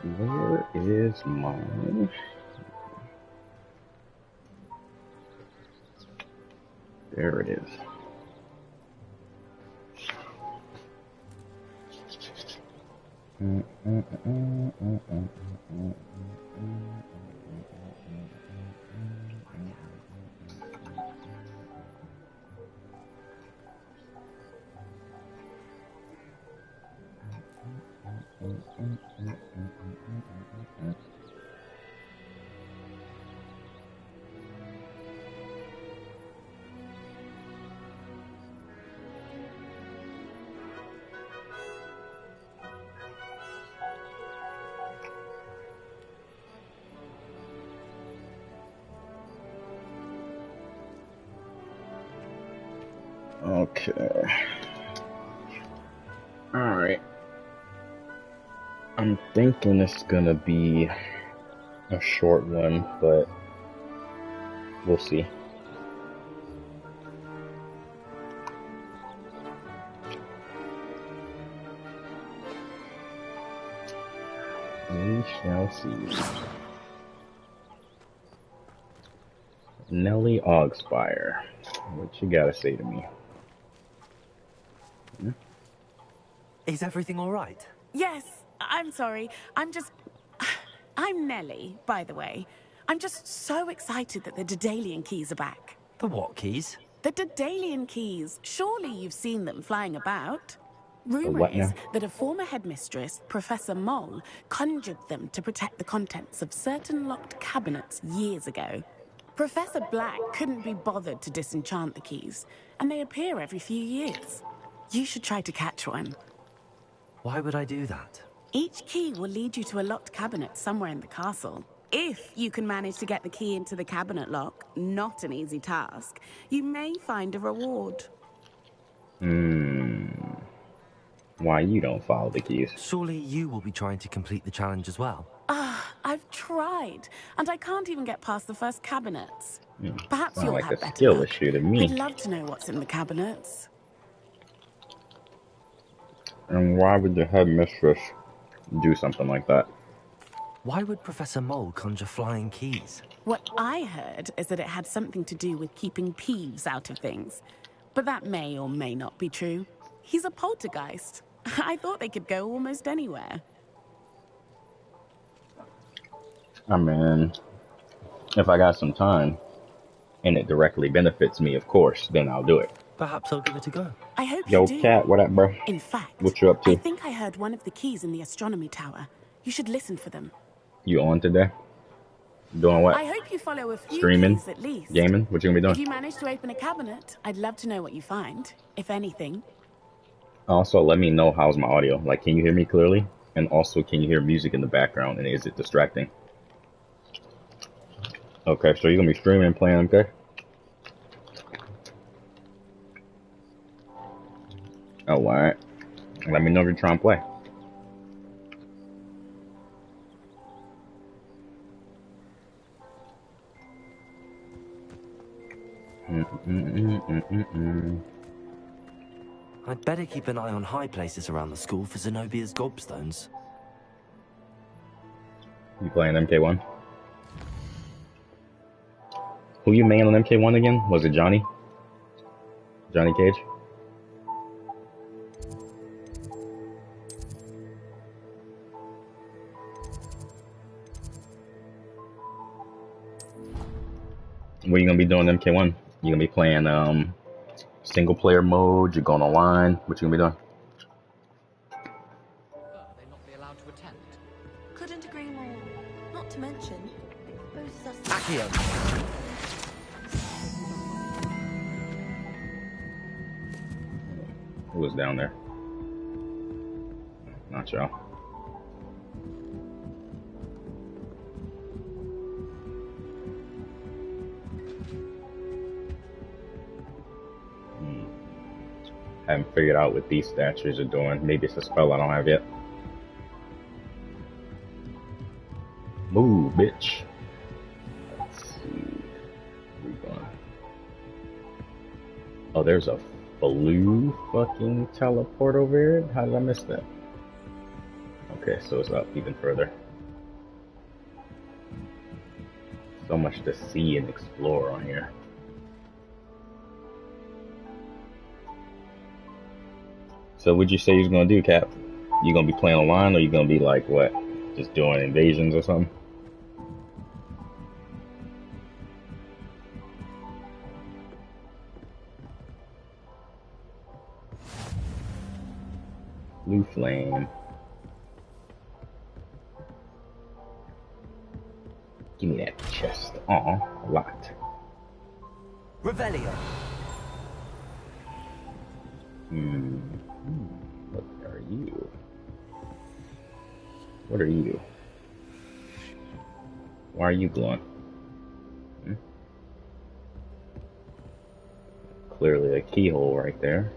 Where is my... There it is. Okay. Alright. I'm thinking it's gonna be a short one, but we'll see. We shall see. Nellie Ogspire, what you gotta say to me? Hmm? Is everything all right? Yes, I'm sorry. I'm Nellie, by the way. I'm just so excited that the Daedalian keys are back. The what keys? The Daedalian keys. Surely you've seen them flying about. The Rumour what is now? that a former headmistress, Professor Mole, conjured them to protect the contents of certain locked cabinets years ago. Professor Black couldn't be bothered to disenchant the keys, and they appear every few years. You should try to catch one. Why would I do that? Each key will lead you to a locked cabinet somewhere in the castle. If you can manage to get the key into the cabinet lock, not an easy task, you may find a reward. Why you don't follow the keys? Surely you will be trying to complete the challenge as well. I've tried, and I can't even get past the first cabinets. Perhaps Sound you'll like have a better skill luck. issue to me. I'd love to know what's in the cabinets. And why would the headmistress do something like that? Why would Professor Mole conjure flying keys? What I heard is that it had something to do with keeping Peeves out of things. But that may or may not be true. He's a poltergeist. I thought they could go almost anywhere. I mean, if I got some time, and it directly benefits me, of course, then I'll do it. Perhaps I'll give it a go. I hope Yo, you do. Cat, what up, bro? In fact, What you up to? I think I heard one of the keys in the astronomy tower. You should listen for them. You on today? Doing what? I hope you follow a few Streaming? keys at least. Gaming? What you gonna be If doing? you manage to open a cabinet, I'd love to know what you find, if anything. Also, let me know how's my audio. Like, can you hear me clearly? And also, can you hear music in the background? And is it distracting? Okay, so you're gonna be streaming and playing, okay? Oh, alright. Let me know if you're trying to play. I'd better keep an eye on high places around the school for Zenobia's gobstones. You playing MK1? Who you main on MK1 again? Was it Johnny? Johnny Cage? What are you gonna be doing in MK1? You gonna be playing single player mode? You going online? What you gonna be doing? They not be allowed to attend. Couldn't agree more. Not to mention, both us. Accio! Who was down there? Not y'all. Haven't figured out what these statues are doing. Maybe it's a spell I don't have yet. Move, bitch. Let's see. Where we going? Oh, there's a blue fucking teleport over here? How did I miss that? Okay, so it's up even further. So much to see and explore on here. So what'd you say you was gonna do, Cap? You gonna be playing online, or you gonna be like what? Just doing invasions or something? Blue flame. Give me that chest. Aw, a lot. Revelio. What are you? What are you? Why are you glowing? Clearly a keyhole right there.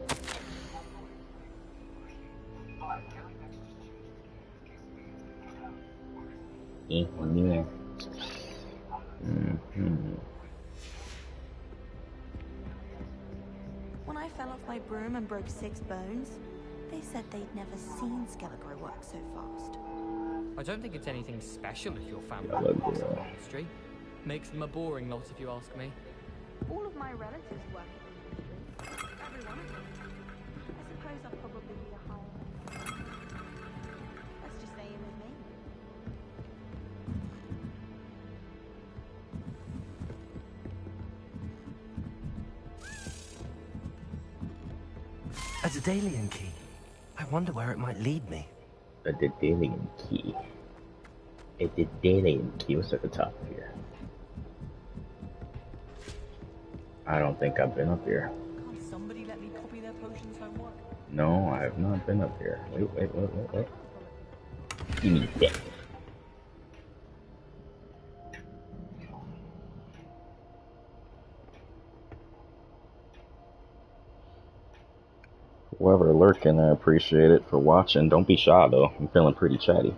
Yeah. When I fell off my broom and broke 6 bones, they said they'd never seen Scarecrow work so fast. I don't think it's anything special if your family Hello, works in girl. the industry. Makes them a boring lot if you ask me. All of my relatives work in the industry. Every one of them. I suppose I'll probably be a higher. Let's just say him as me. A Daedalian key. I wonder where it might lead me. A Daedalian key. A Daedalian key. What's at the top here? I don't think I've been up here. Can't somebody let me copy their potions homework? No, I have not been up here. Wait. Give me that. Whoever lurking, I appreciate it for watching. Don't be shy though. I'm feeling pretty chatty.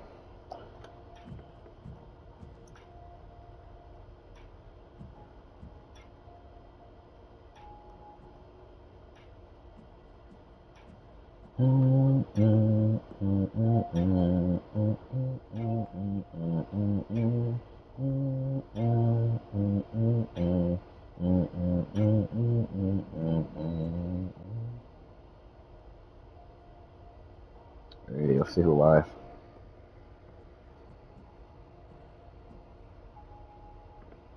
Hey, let's see who live.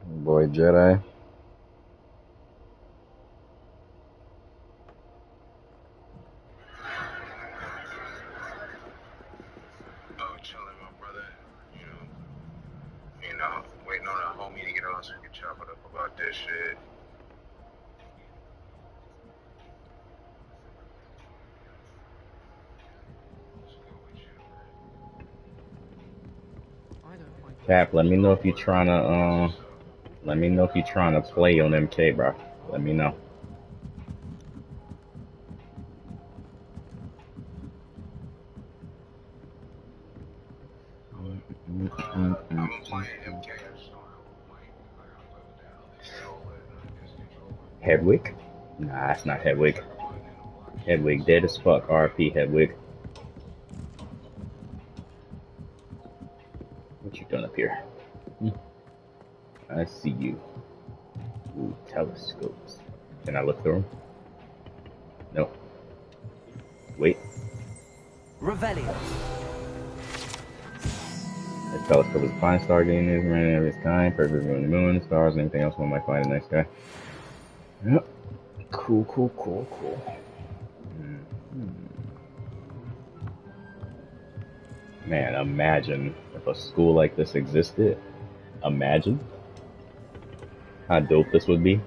Boy Jedi. Chilling, my brother. Waiting on a homie to get on so we can chop it up about this shit. I don't mind. Cap, let me know if you're trying to play on MK, bro. Let me know. I'm playing MK. Hedwig? Nah, it's not Hedwig. Hedwig dead as fuck. RP Hedwig. What you doing up here? I see you. Ooh, telescopes. Can I look through them? No. Wait. Revelio. The telescope is a fine stargazing instrument of its kind, perfect for the moon, stars, and anything else one might find in the night sky. Yep. Cool. Man, imagine if a school like this existed. Imagine how dope this would be.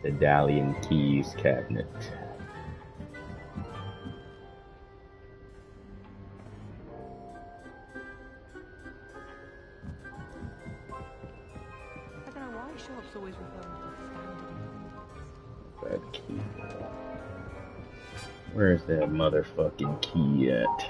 The Daedalian Keys cabinet. I don't know why shops always refer to the standard. That key. Where's that motherfucking key at?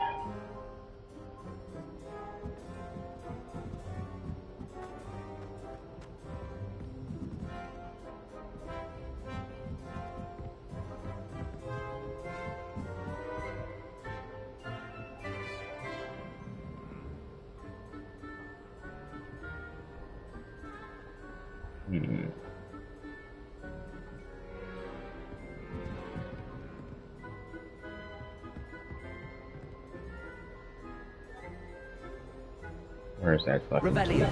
Hmm. Where's that fucking key?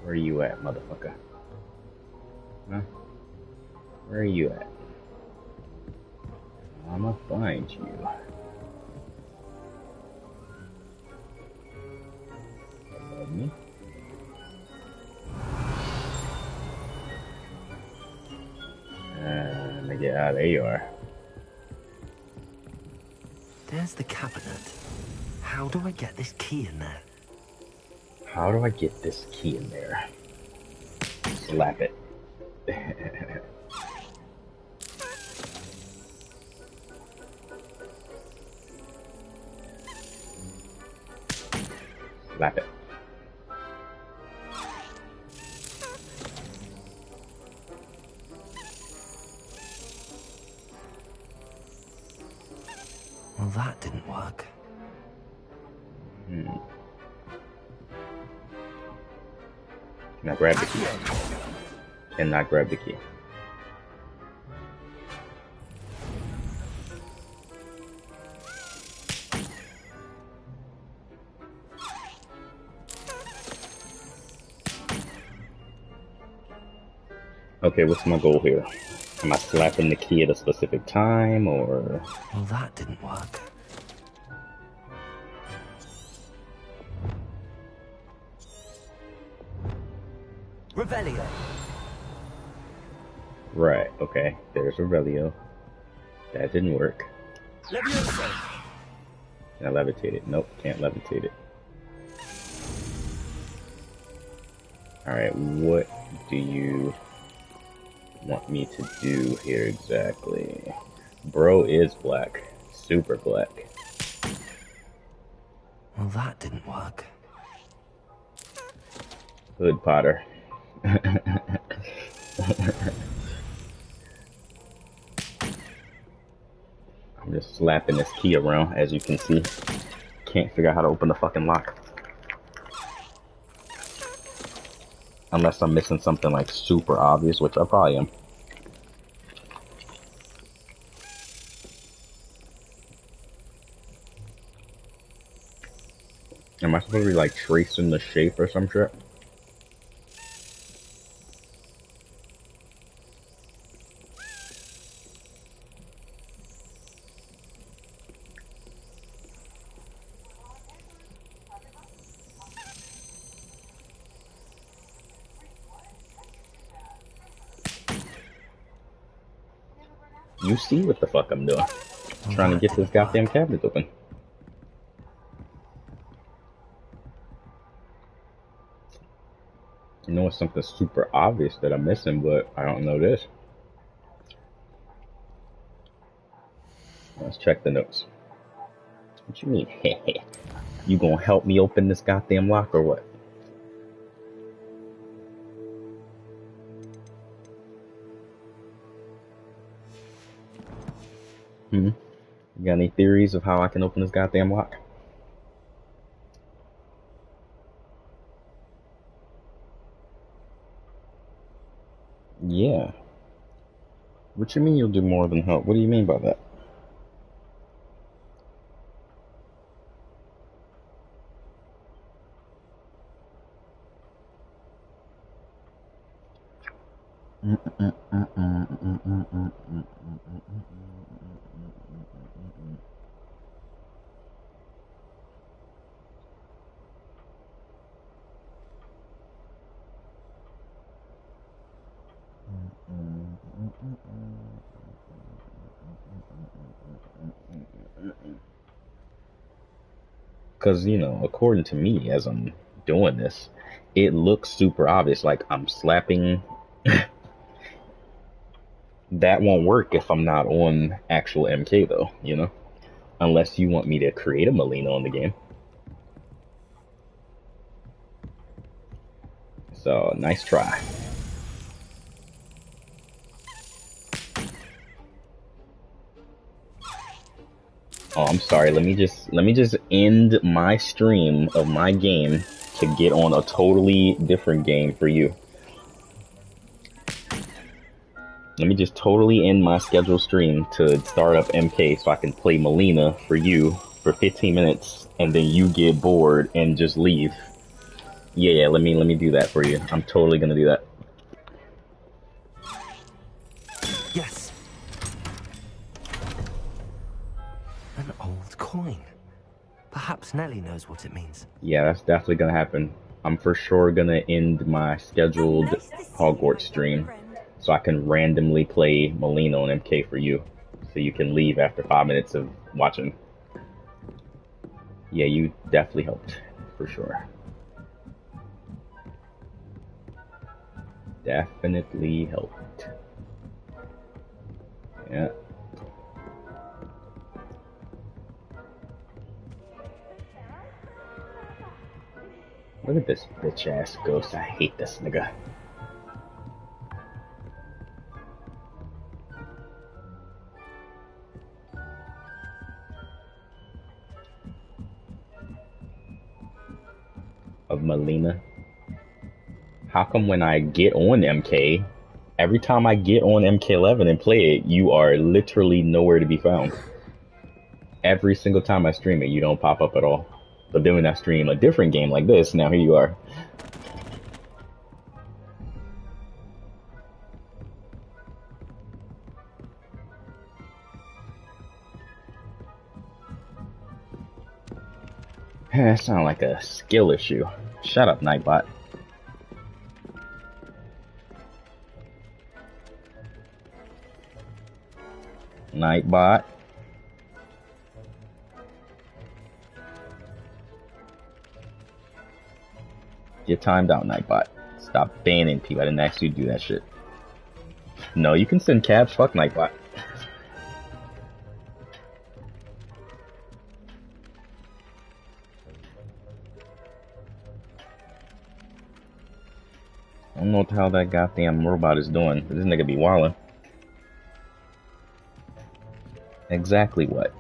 Where are you at, motherfucker? Huh? Where are you at? I'ma find you. Above me? Yeah, there you are. There's the cabinet. How do I get this key in there? How do I get this key in there? Slap it. Slap it. Well, that didn't work. Can I grab the key? Cannot grab the key. Okay, what's my goal here? Am I slapping the key at a specific time, or...? Well, that didn't work. Revelio. Right, okay. There's Revelio. That didn't work. Levioso. Can I levitate it? Nope, can't levitate it. Alright, what do you want me to do here exactly? Bro is black. Super black. Well, that didn't work. Hood Potter. I'm just slapping this key around, as you can see. Can't figure out how to open the fucking lock. Unless I'm missing something like super obvious, which I probably am. Am I supposed to be like tracing the shape or some shit? You see what the fuck I'm doing. Trying to get this goddamn cabinet open. I know it's something super obvious that I'm missing, but I don't know this. Let's check the notes. What you mean? You gonna help me open this goddamn lock or what? You got any theories of how I can open this goddamn lock? Yeah. What you mean you'll do more than help? What do you mean by that? Because, you know, according to me, as I'm doing this, it looks super obvious. Like, I'm slapping. That won't work if I'm not on actual MK, though, you know? Unless you want me to create a Molina on the game. So, nice try. Oh, I'm sorry. Let me just end my stream of my game to get on a totally different game for you. Let me just totally end my scheduled stream to start up MK so I can play Melina for you for 15 minutes and then you get bored and just leave. Yeah, let me do that for you. I'm totally gonna do that. Yes. An old coin. Perhaps Nellie knows what it means. Yeah, that's definitely gonna happen. I'm for sure gonna end my scheduled Hogwarts stream so I can randomly play Melina on MK for you. So you can leave after 5 minutes of watching. Yeah, you definitely helped, for sure. Definitely helped. Yeah. Look at this bitch ass ghost. I hate this nigga. Of Melina. How come when I get on MK, every time I get on MK11 and play it, you are literally nowhere to be found? Every single time I stream it, you don't pop up at all. But then when I stream a different game like this, now here you are. That sounds like a skill issue. Shut up, Nightbot. Nightbot. Get timed out, Nightbot. Stop banning people. I didn't ask you to do that shit. No, you can send cabs. Fuck Nightbot. I don't know what the hell that goddamn robot is doing, but this nigga be wildin'. Exactly what?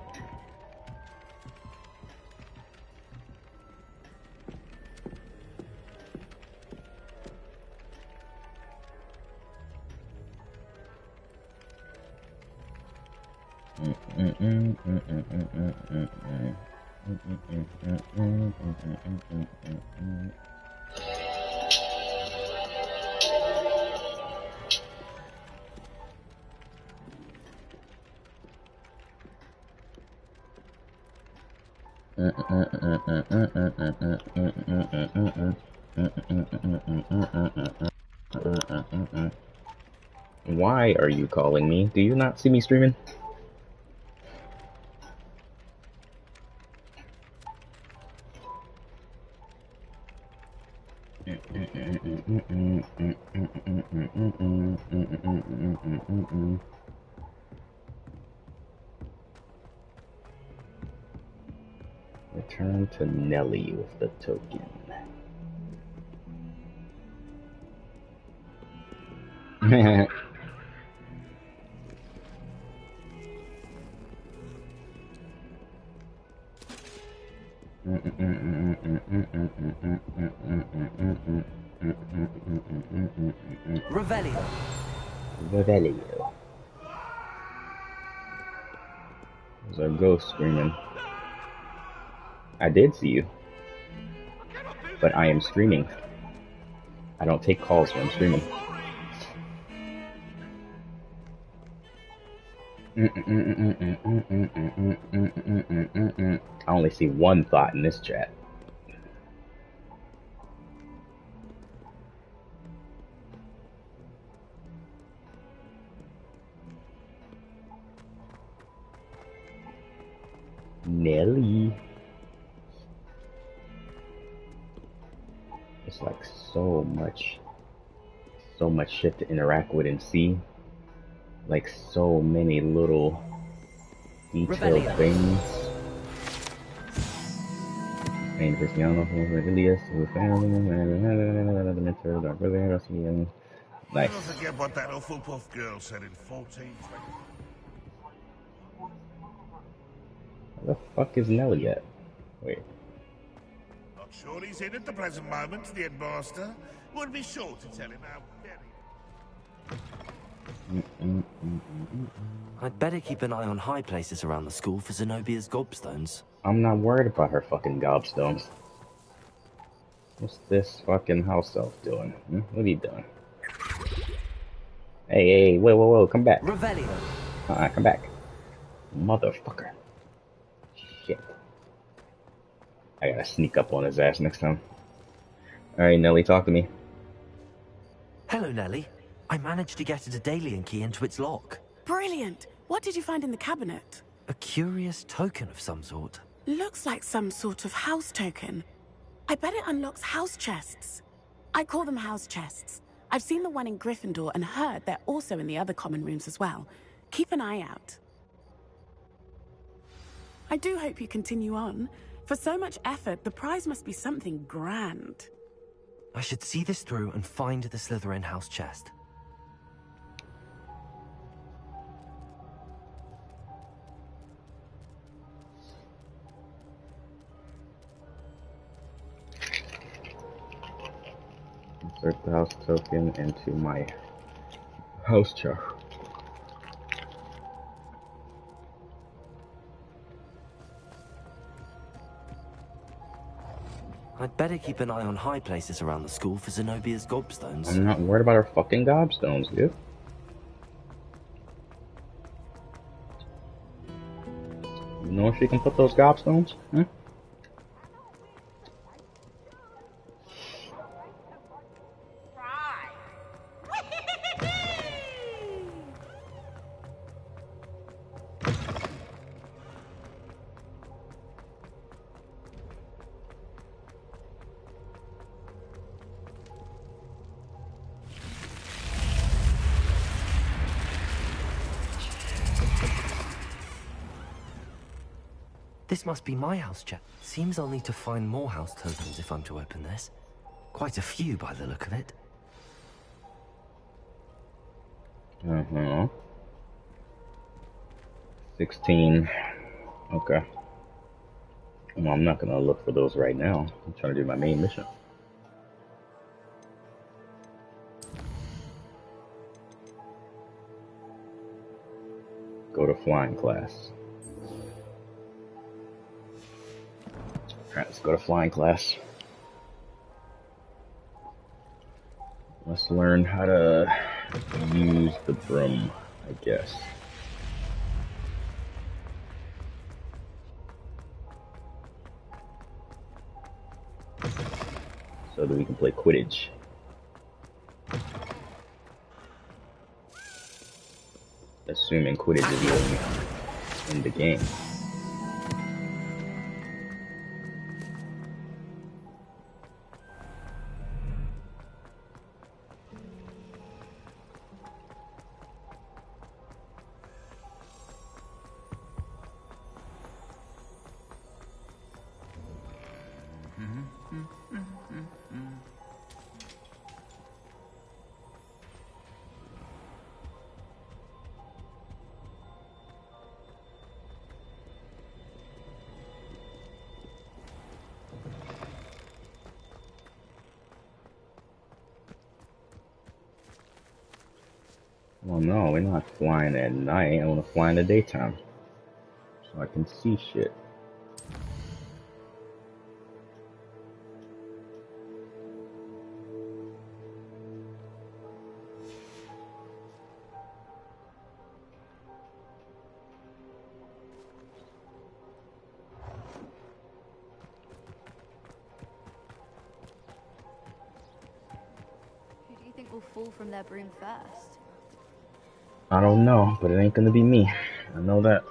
Why are you calling me? Do you not see me streaming? Return to Nelly with the token. Revelio. Revelio. There's a ghost screaming. I did see you. But I am streaming. I don't take calls when I'm streaming. I only see one thought in this chat. Nelly. It's like so much shit to interact with and see. Like so many little detailed things. And Cristiano, Elias, nice. Don't forget what that Hufflepuff girl said in 1420. Where the fuck is Nelly at? Wait. Not Sure he's in at the present moment, the headmaster. We'll be sure to tell him how very... I'd better keep an eye on high places around the school for Zenobia's gobstones. I'm not worried about her fucking gobstones. What's this fucking house elf doing? What are you doing? Hey, whoa, come back. Revelio! Come back. Motherfucker. Shit. I gotta sneak up on his ass next time. Alright, Nelly, talk to me. Hello, Nelly. I managed to get a Daedalian key into its lock. Brilliant! What did you find in the cabinet? A curious token of some sort. Looks like some sort of house token. I bet it unlocks house chests. I call them house chests. I've seen the one in Gryffindor and heard they're also in the other common rooms as well. Keep an eye out. I do hope you continue on. For so much effort, the prize must be something grand. I should see this through and find the Slytherin house chest. Insert the house token into my house chest. I'd better keep an eye on high places around the school for Zenobia's gobstones. I'm not worried about her fucking gobstones, dude. You know if she can put those gobstones? Huh? This must be my house chest. Seems I'll need to find more house tokens if I'm to open this. Quite a few by the look of it. 16. Okay. Well, I'm not gonna look for those right now. I'm trying to do my main mission. Go to flying class. Alright, let's go to flying class. Let's learn how to use the broom, I guess. So that we can play Quidditch. Assuming Quidditch is even in the game. Well, no, we're not flying at night. I want to fly in the daytime. So I can see shit. Who do you think will fall from their broom first? I don't know, but it ain't gonna be me. I know that.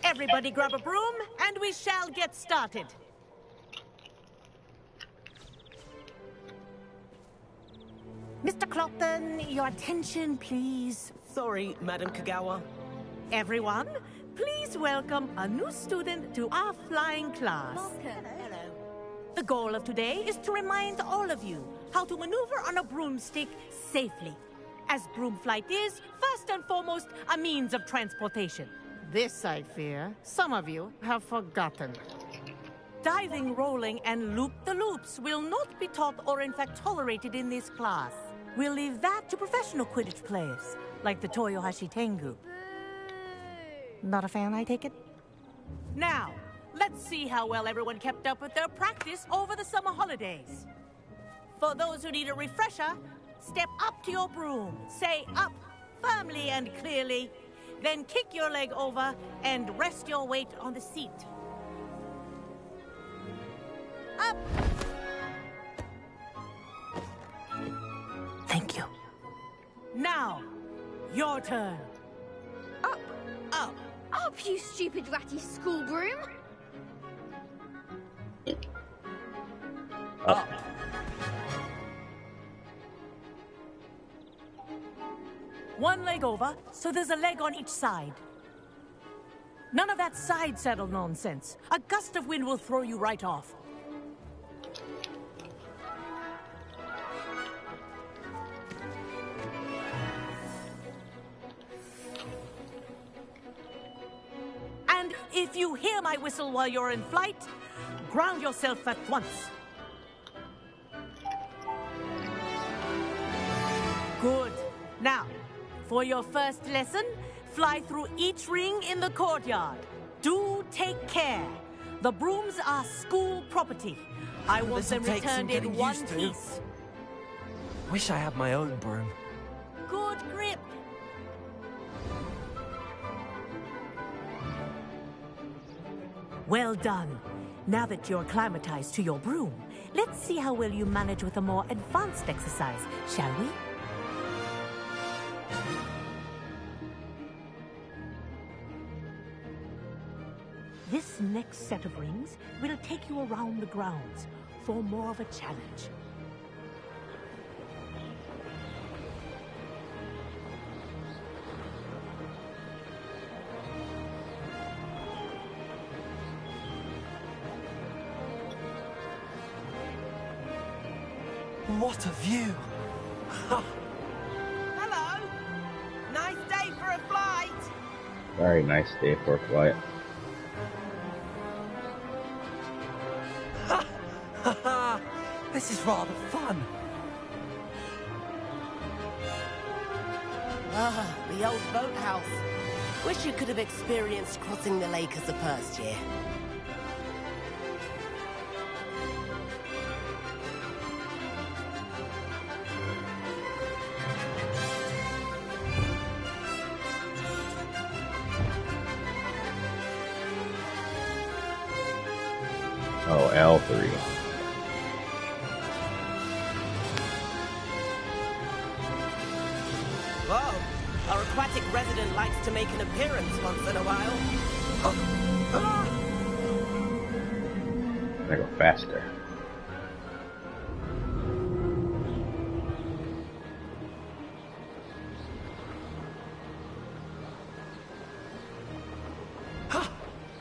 Everybody grab a broom, and we shall get started. Mr. Clopton, your attention, please. Sorry, Madam Kagawa. Everyone, please welcome a new student to our flying class. Hello. The goal of today is to remind all of you how to maneuver on a broomstick safely, as broom flight is, first and foremost, a means of transportation. This, I fear, some of you have forgotten. Diving, rolling, and loop-the-loops will not be taught or in fact tolerated in this class. We'll leave that to professional Quidditch players, like the Toyohashi Tengu. Not a fan, I take it? Now, let's see how well everyone kept up with their practice over the summer holidays. For those who need a refresher, step up to your broom, say up firmly and clearly, then kick your leg over and rest your weight on the seat. Up! Thank you. Now, your turn. Up. Up. Up, you stupid ratty school broom. Up. One leg over, so there's a leg on each side. None of that side saddle nonsense. A gust of wind will throw you right off. And if you hear my whistle while you're in flight, ground yourself at once. Good. Now, for your first lesson, fly through each ring in the courtyard. Do take care. The brooms are school property. I want them This'll take some returned in getting one used to. piece. Wish I had my own broom. Good grip. Well done. Now that you're acclimatized to your broom, let's see how well you manage with a more advanced exercise, shall we? This next set of rings will take you around the grounds for more of a challenge. What a view! Hello! Nice day for a flight! Very nice day for a flight. This is rather fun. Ah, the old boathouse. Wish you could have experienced crossing the lake as a first year. Oh, L3. Whoa! Our aquatic resident likes to make an appearance once in a while. I go faster.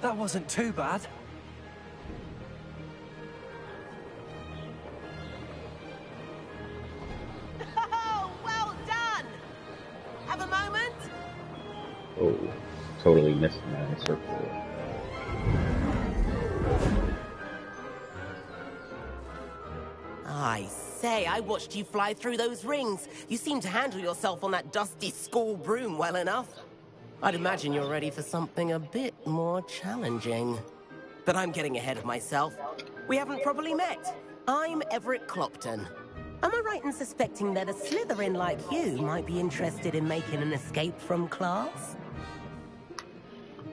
That wasn't too bad. Oh, well done! Have a moment? Oh, totally missed my circle. I say, I watched you fly through those rings. You seem to handle yourself on that dusty school broom well enough. I'd imagine you're ready for something a bit more challenging. But I'm getting ahead of myself. We haven't properly met. I'm Everett Clopton. Am I right in suspecting that a Slytherin like you might be interested in making an escape from class?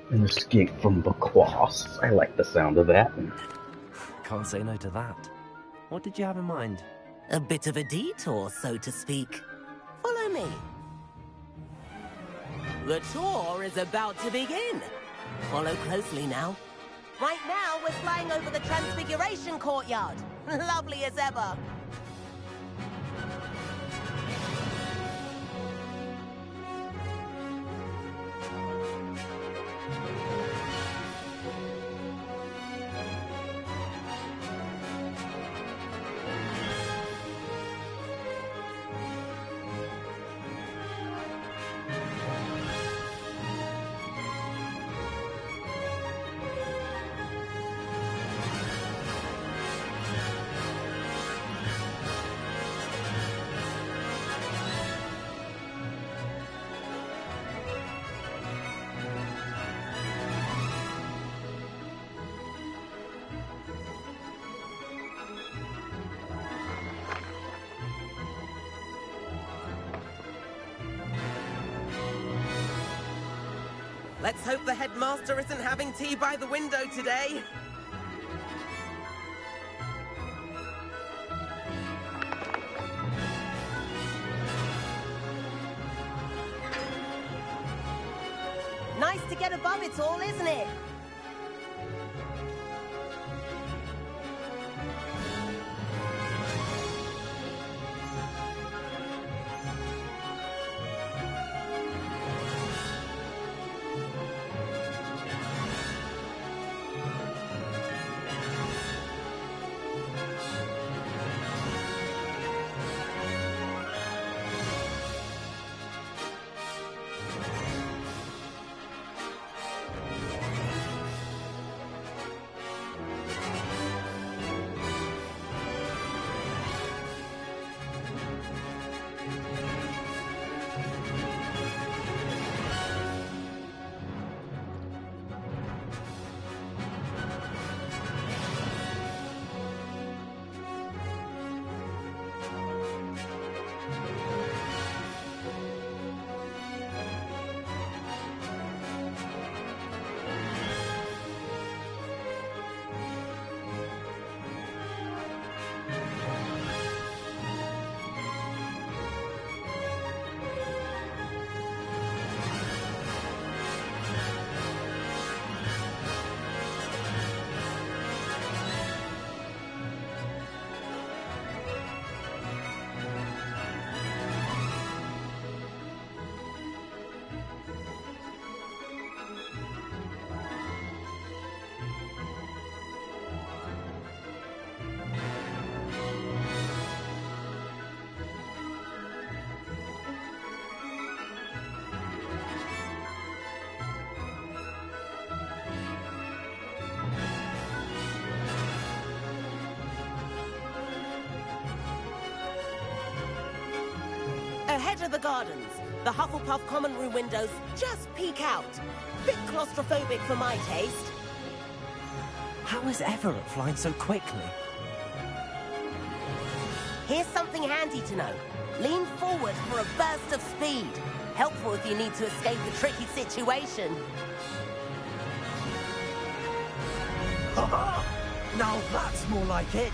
An escape from the class. I like the sound of that. Can't say no to that. What did you have in mind? A bit of a detour, so to speak. Follow me. The tour is about to begin. Follow closely now. Right now, we're flying over the Transfiguration Courtyard. Lovely as ever. Let's hope the headmaster isn't having tea by the window today. Nice to get above it all, isn't it? Ahead of the gardens, the Hufflepuff common room windows just peek out. Bit claustrophobic for my taste. How is Everett flying so quickly? Here's something handy to know. Lean forward for a burst of speed. Helpful if you need to escape a tricky situation. Now that's more like it.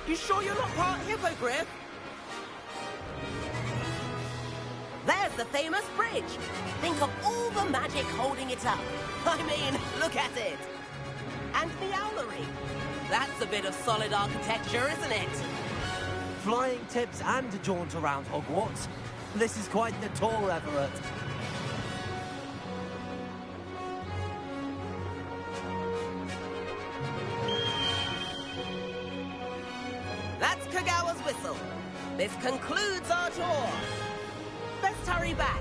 You sure you're not part hippogriff? There's the famous bridge. Think of all the magic holding it up. I mean, look at it. And the owlery. That's a bit of solid architecture, isn't it? Flying tips and a jaunt around Hogwarts. This is quite the tour, Everett. That's Kagawa's whistle. This concludes our tour. Let's hurry back.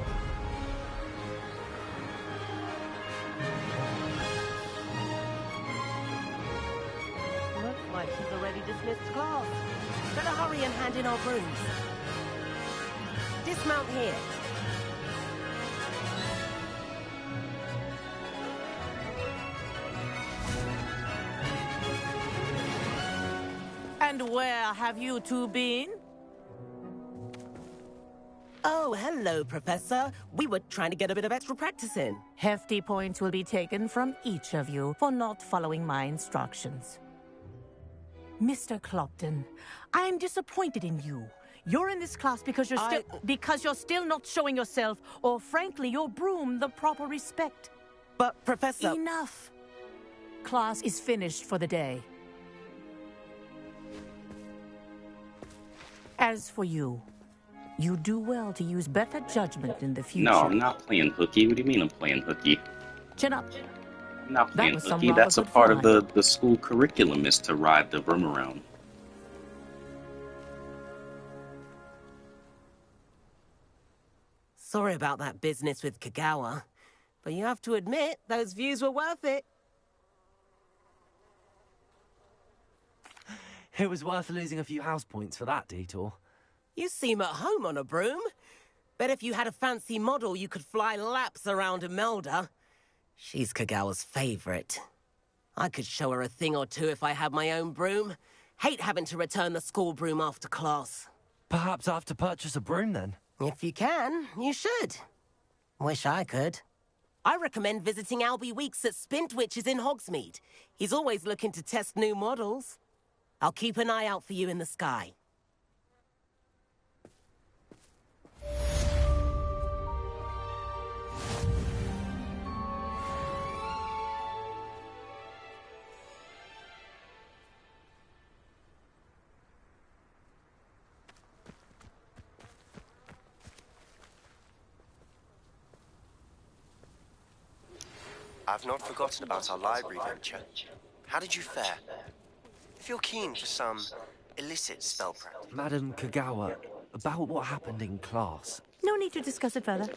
Looks like she's already dismissed class. Better hurry and hand in our brooms. Dismount here. And where have you two been? Oh, hello, Professor. We were trying to get a bit of extra practice in. Hefty points will be taken from each of you for not following my instructions. Mr. Clopton, I am disappointed in you. You're in this class because you're still not showing yourself, or frankly, your broom, the proper respect. But, Professor... Enough! Class is finished for the day. As for you, you do well to use better judgment in the future. No, I'm not playing hooky. What do you mean I'm playing hooky? Chin up. I'm not playing was some hooky. rather That's a good part of fun. the school curriculum, is to ride the broom around. Sorry about that business with Kagawa, but you have to admit, those views were worth it. It was worth losing a few house points for that detour. You seem at home on a broom. Bet if you had a fancy model, you could fly laps around Imelda. She's Kagawa's favorite. I could show her a thing or two if I had my own broom. Hate having to return the school broom after class. Perhaps I have to purchase a broom then. If you can, you should. Wish I could. I recommend visiting Albie Weeks at Spintwitches in Hogsmeade. He's always looking to test new models. I'll keep an eye out for you in the sky. I've not forgotten about our library venture. How did you fare? If you're keen for some illicit spell practice. Madam Kagawa, about what happened in class. No need to discuss it further.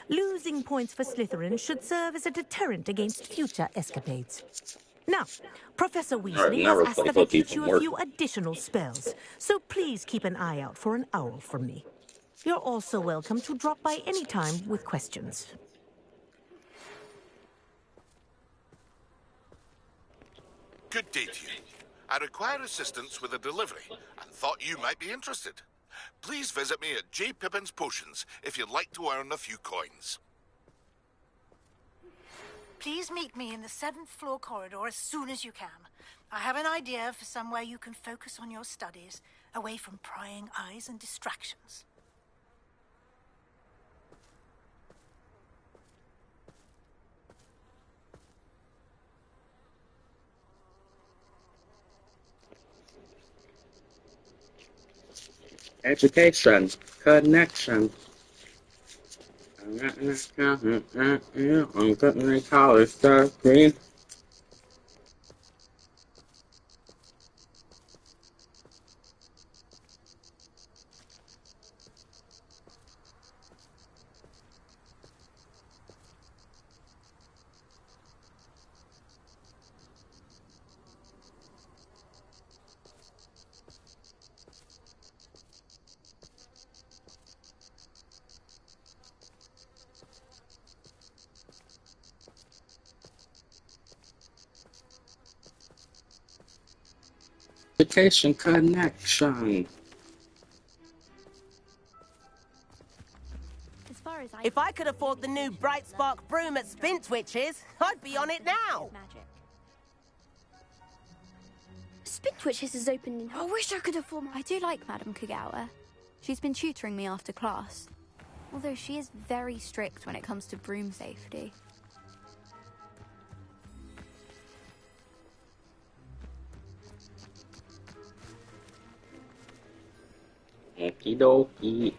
Losing points for Slytherin should serve as a deterrent against future escapades. Now, Professor Weasley never has asked play that I hooky teach you from a work. few additional spells, so please keep an eye out for an owl from me. You're also welcome to drop by any time with questions. Good day to you. I require assistance with a delivery and thought you might be interested. Please visit me at J. Pippin's Potions if you'd like to earn a few coins. Please meet me in the 7th floor corridor as soon as you can. I have an idea for somewhere you can focus on your studies, away from prying eyes and distractions. Education, connection. I'm getting a college degree. Education connection. As far as If I could afford the new Bright Spark broom at Spintwitches, I'd be on it now. magic. Spintwitches is open in... I wish I could afford... I do like Madam Kagawa. She's been tutoring me after class. Although she is very strict when it comes to broom safety. Okie dokie.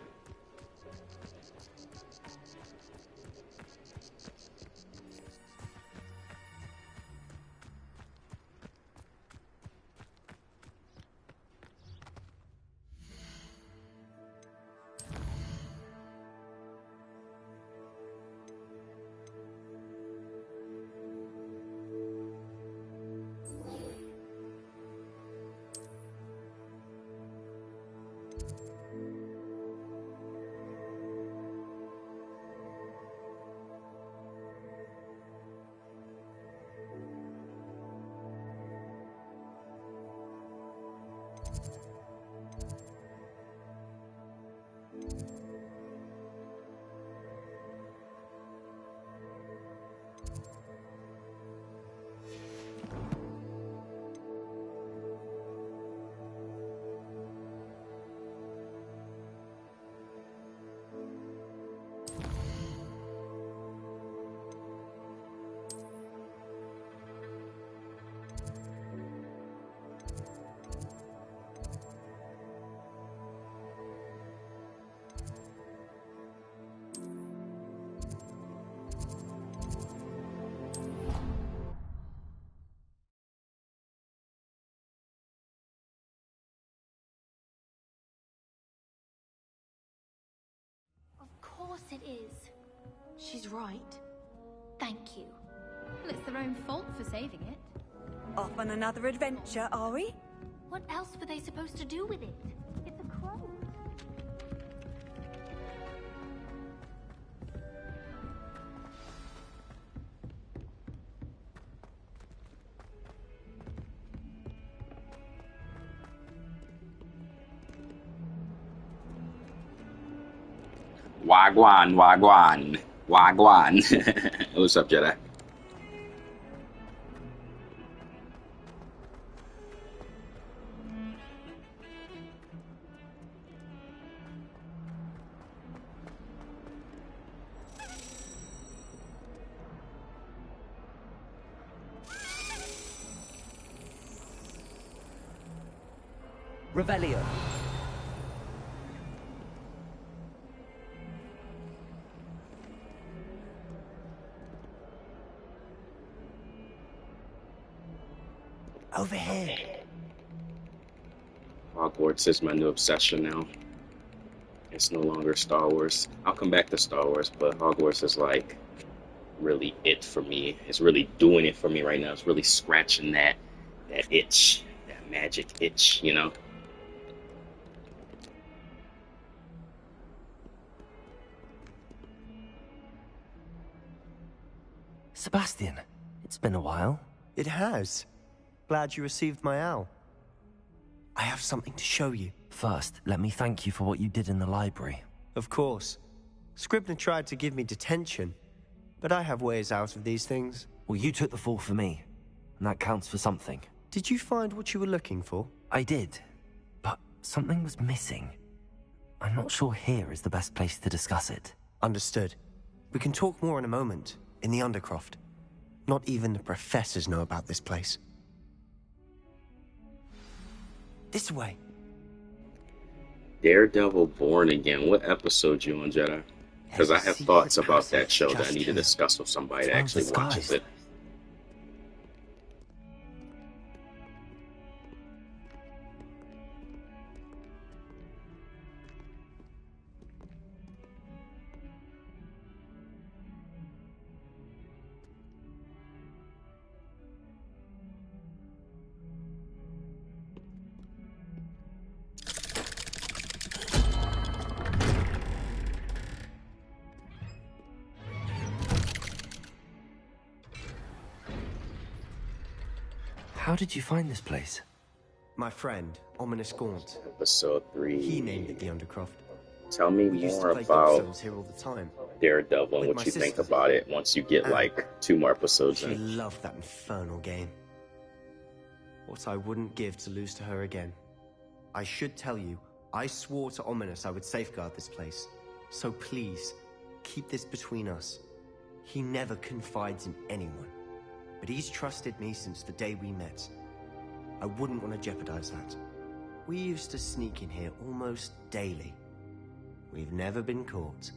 it is. She's right. Thank you. Well, it's their own fault for saving it. Off on another adventure, are we? What else were they supposed to do with it? It's a crow. Wagwan, wagwan, wagwan. What's up, Jedi? Revelio. Over here. Hogwarts is my new obsession now. It's no longer Star Wars. I'll come back to Star Wars, but Hogwarts is like really it for me. It's really doing it for me right now. It's really scratching that itch, that magic itch, you know? Sebastian, it's been a while. It has. Glad you received my owl. I have something to show you. First, let me thank you for what you did in the library. Of course. Scribner tried to give me detention, but I have ways out of these things. Well, you took the fall for me, and that counts for something. Did you find what you were looking for? I did, but something was missing. I'm not sure here is the best place to discuss it. Understood. We can talk more in a moment, in the Undercroft. Not even the professors know about this place. This way. Daredevil Born Again. What episode you on, Jedi? Because I have thoughts about that show that I need to discuss with somebody that actually watches it. How did you find this place? My friend, Ominous Gaunt. Episode 3. He named it the Undercroft. Tell me more about here all the time. Daredevil and what you think about it once you get like 2 more episodes She in. loved that infernal game. What I wouldn't give to lose to her again. I should tell you, I swore to Ominous I would safeguard this place. So please, keep this between us. He never confides in anyone. But he's trusted me since the day we met. I wouldn't want to jeopardize that. We used to sneak in here almost daily. We've never been caught.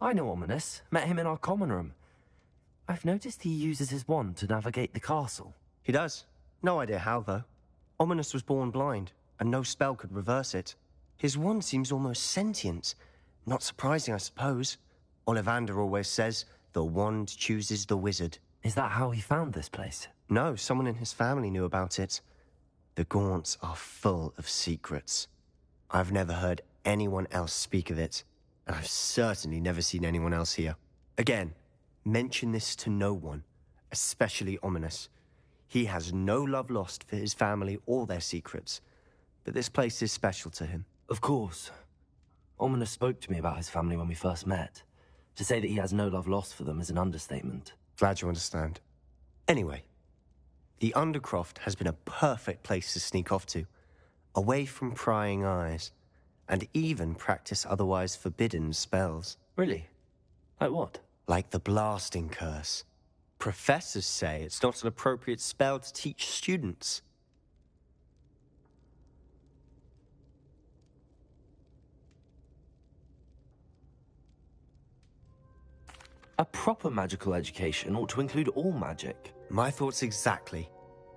I know Ominous. Met him in our common room. I've noticed he uses his wand to navigate the castle. He does. No idea how, though. Ominous was born blind, and no spell could reverse it. His wand seems almost sentient. Not surprising, I suppose. Ollivander always says, the wand chooses the wizard. Is that how he found this place? No, someone in his family knew about it. The Gaunts are full of secrets. I've never heard anyone else speak of it, and I've certainly never seen anyone else here. Again, mention this to no one, especially Ominous. He has no love lost for his family or their secrets, but this place is special to him. Of course. Ominous spoke to me about his family when we first met. To say that he has no love lost for them is an understatement. Glad you understand. Anyway, the Undercroft has been a perfect place to sneak off to, away from prying eyes, and even practice otherwise forbidden spells. Really? Like what? Like the blasting curse. Professors say it's not an appropriate spell to teach students. A proper magical education ought to include all magic. My thoughts exactly.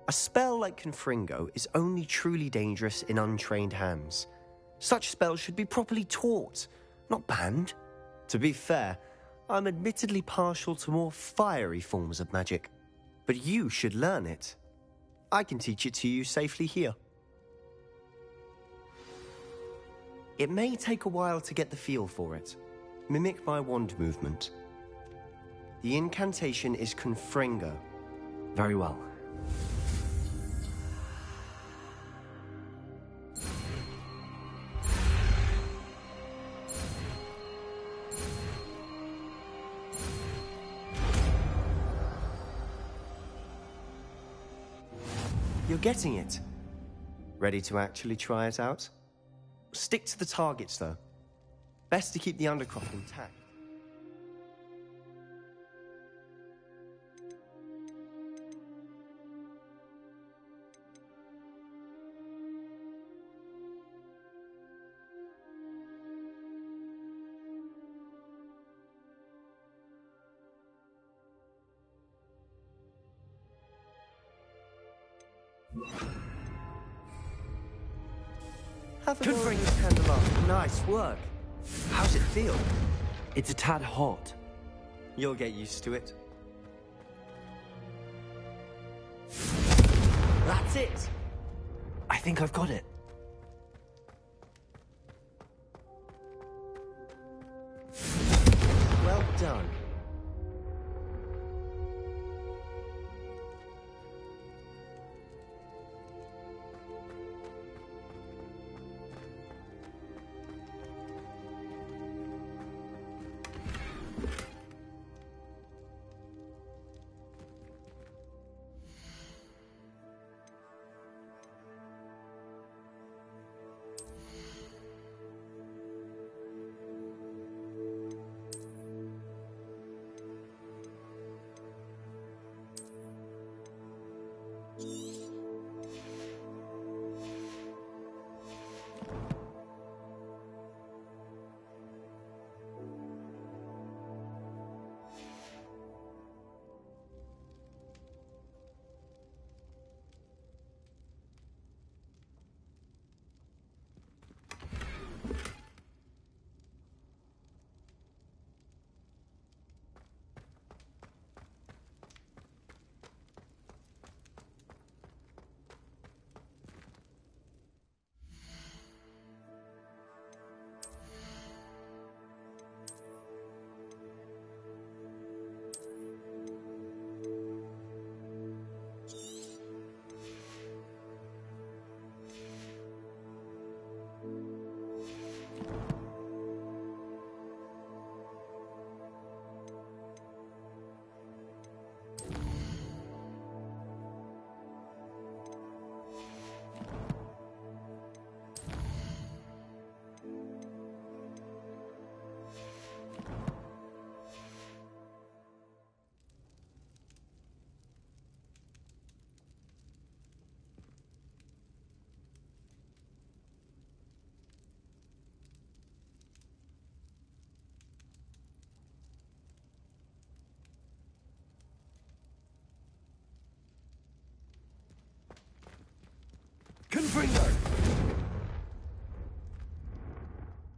A spell like Confringo is only truly dangerous in untrained hands. Such spells should be properly taught, not banned. To be fair, I'm admittedly partial to more fiery forms of magic, but you should learn it. I can teach it to you safely here. It may take a while to get the feel for it. Mimic my wand movement. The incantation is Confringo. Very well. You're getting it. Ready to actually try it out? Stick to the targets, though. Best to keep the Undercroft intact. Have a go with this candle up. Nice work. How's it feel? It's a tad hot. You'll get used to it. That's it. I think I've got it. Well done.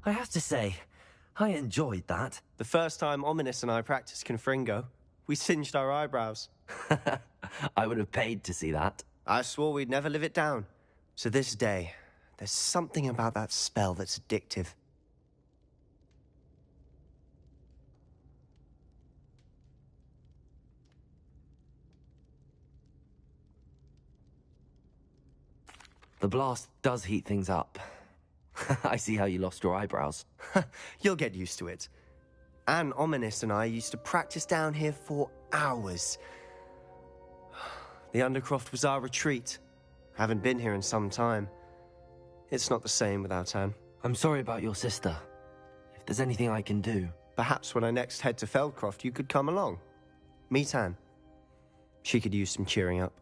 I have to say, I enjoyed that. The first time Ominous and I practiced Confringo, we singed our eyebrows. I would have paid to see that. I swore we'd never live it down. So this day, there's something about that spell that's addictive. The blast does heat things up. I see how you lost your eyebrows. You'll get used to it. Anne, Ominous and I used to practice down here for hours. The Undercroft was our retreat. Haven't been here in some time. It's not the same without Anne. I'm sorry about your sister. If there's anything I can do... Perhaps when I next head to Feldcroft, you could come along. Meet Anne. She could use some cheering up.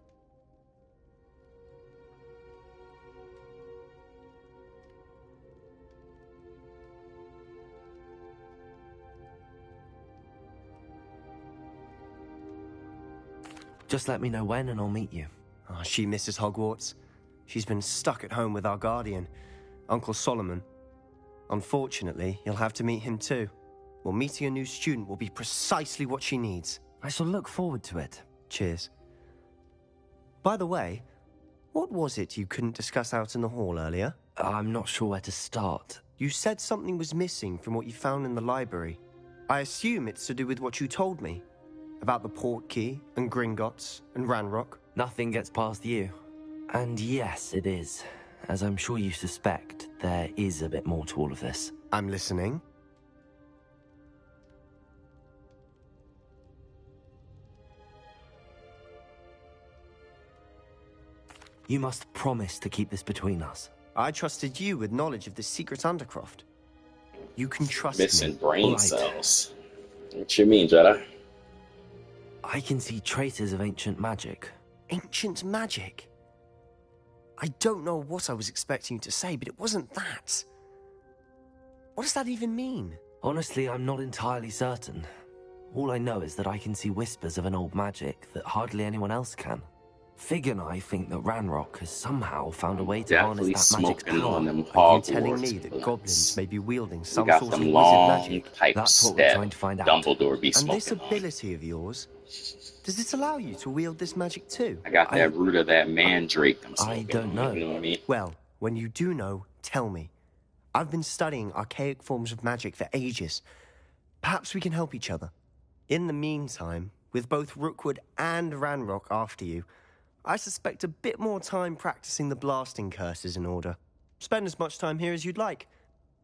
Just let me know when and I'll meet you. Oh, she misses Hogwarts. She's been stuck at home with our guardian, Uncle Solomon. Unfortunately, you'll have to meet him too. Well, meeting a new student will be precisely what she needs. I shall look forward to it. Cheers. By the way, what was it you couldn't discuss out in the hall earlier? I'm not sure where to start. You said something was missing from what you found in the library. I assume it's to do with what you told me. About the Portkey, and Gringotts, and Ranrock. Nothing gets past you. And yes, it is. As I'm sure you suspect, there is a bit more to all of this. I'm listening. You must promise to keep this between us. I trusted you with knowledge of the secret Undercroft. You can trust Missing me. brain Right. cells. What you mean, Jedi? I can see traces of ancient magic. Ancient magic? I don't know what I was expecting you to say, but it wasn't that. What does that even mean? Honestly, I'm not entirely certain. All I know is that I can see whispers of an old magic that hardly anyone else can. Fig and I think that Ranrock has somehow found a way to harness Definitely that magic's smoking power. on them Are you Hogwarts telling me that blunts. goblins may be wielding We some got sort of them wizard long magic? pipes That's what we're that trying to find out. Dumbledore be And this smoking on. ability of yours, does it allow you to wield this magic too? I got that root of that mandrake I'm smoking. I don't know. You know what I mean? Well, when you do know, tell me. I've been studying archaic forms of magic for ages. Perhaps we can help each other. In the meantime, with both Rookwood and Ranrock after you, I suspect a bit more time practicing the blasting curse is in order. Spend as much time here as you'd like.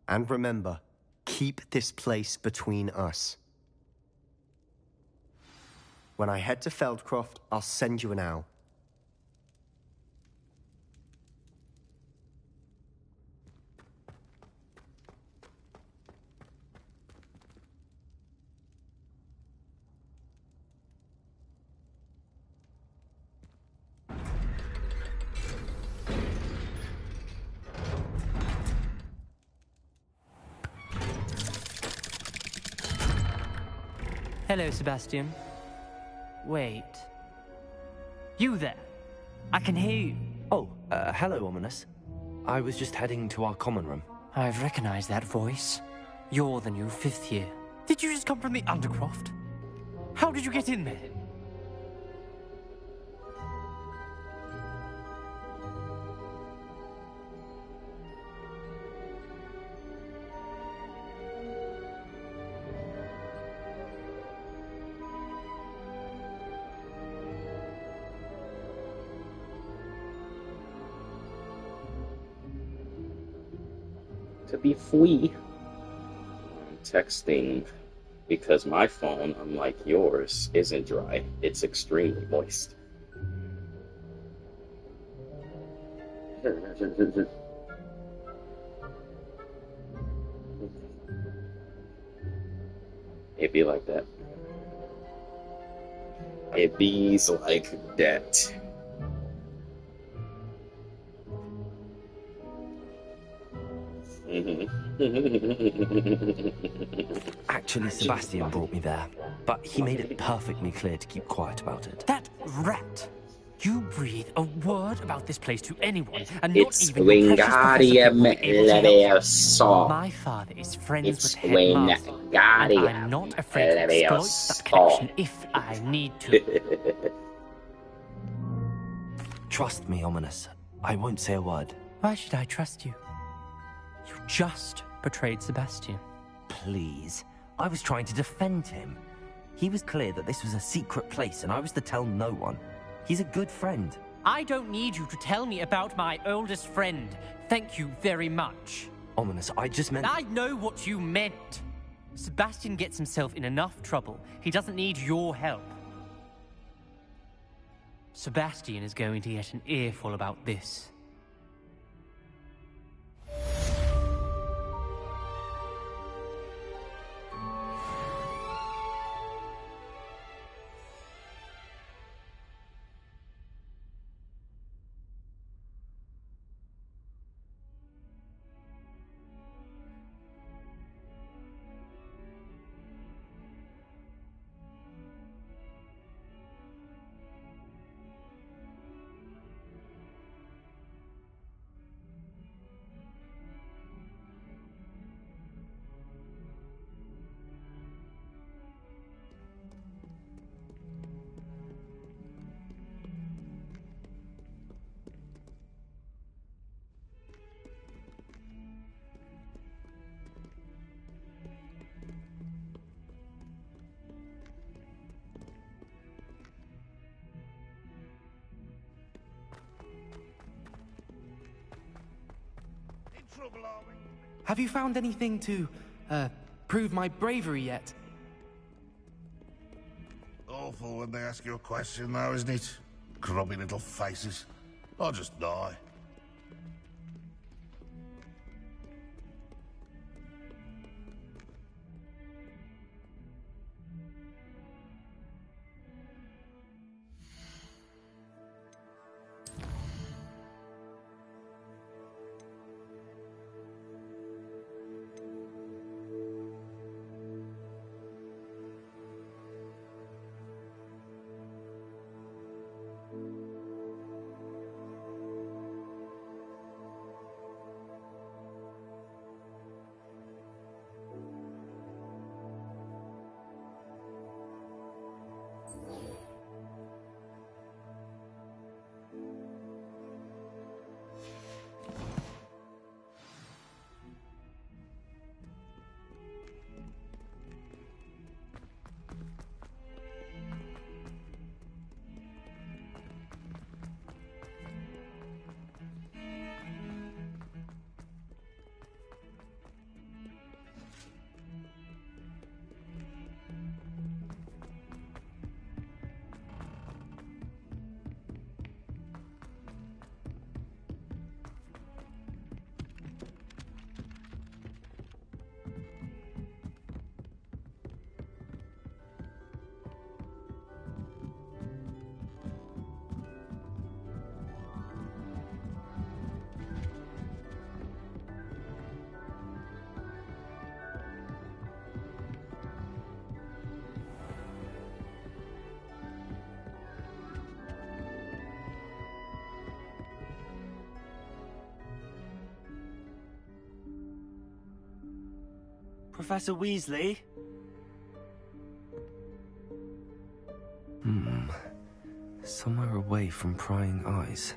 And remember, keep this place between us. When I head to Feldcroft, I'll send you an owl. Hello, Sebastian. Wait. You there? I can hear you. Oh, hello, Ominous. I was just heading to our common room. I've recognized that voice. You're the new 5th year. Did you just come from the Undercroft? How did you get in there? To be free, I'm texting because my phone, unlike yours, isn't dry. It's extremely moist. It be like that. It bees like that. Actually, Sebastian brought me there, but he made it perfectly clear to keep quiet about it. That rat! You breathe a word about this place to anyone, and not It's even your precious Professor Wingardium will be able to help you. Leviosa. My father is friends It's with the headmaster, and Wingardium I'm not afraid to exploit that connection if I need to. Trust me, Ominous. I won't say a word. Why should I trust you? You just betrayed Sebastian. Please. I was trying to defend him. He was clear that this was a secret place, and I was to tell no one. He's a good friend. I don't need you to tell me about my oldest friend. Thank you very much. Ominous, I just meant... I know what you meant. Sebastian gets himself in enough trouble. He doesn't need your help. Sebastian is going to get an earful about this. Have you found anything to, prove my bravery yet? Awful when they ask you a question now, isn't it? Grubby little faces. I'll just die. Professor Weasley? Somewhere away from prying eyes.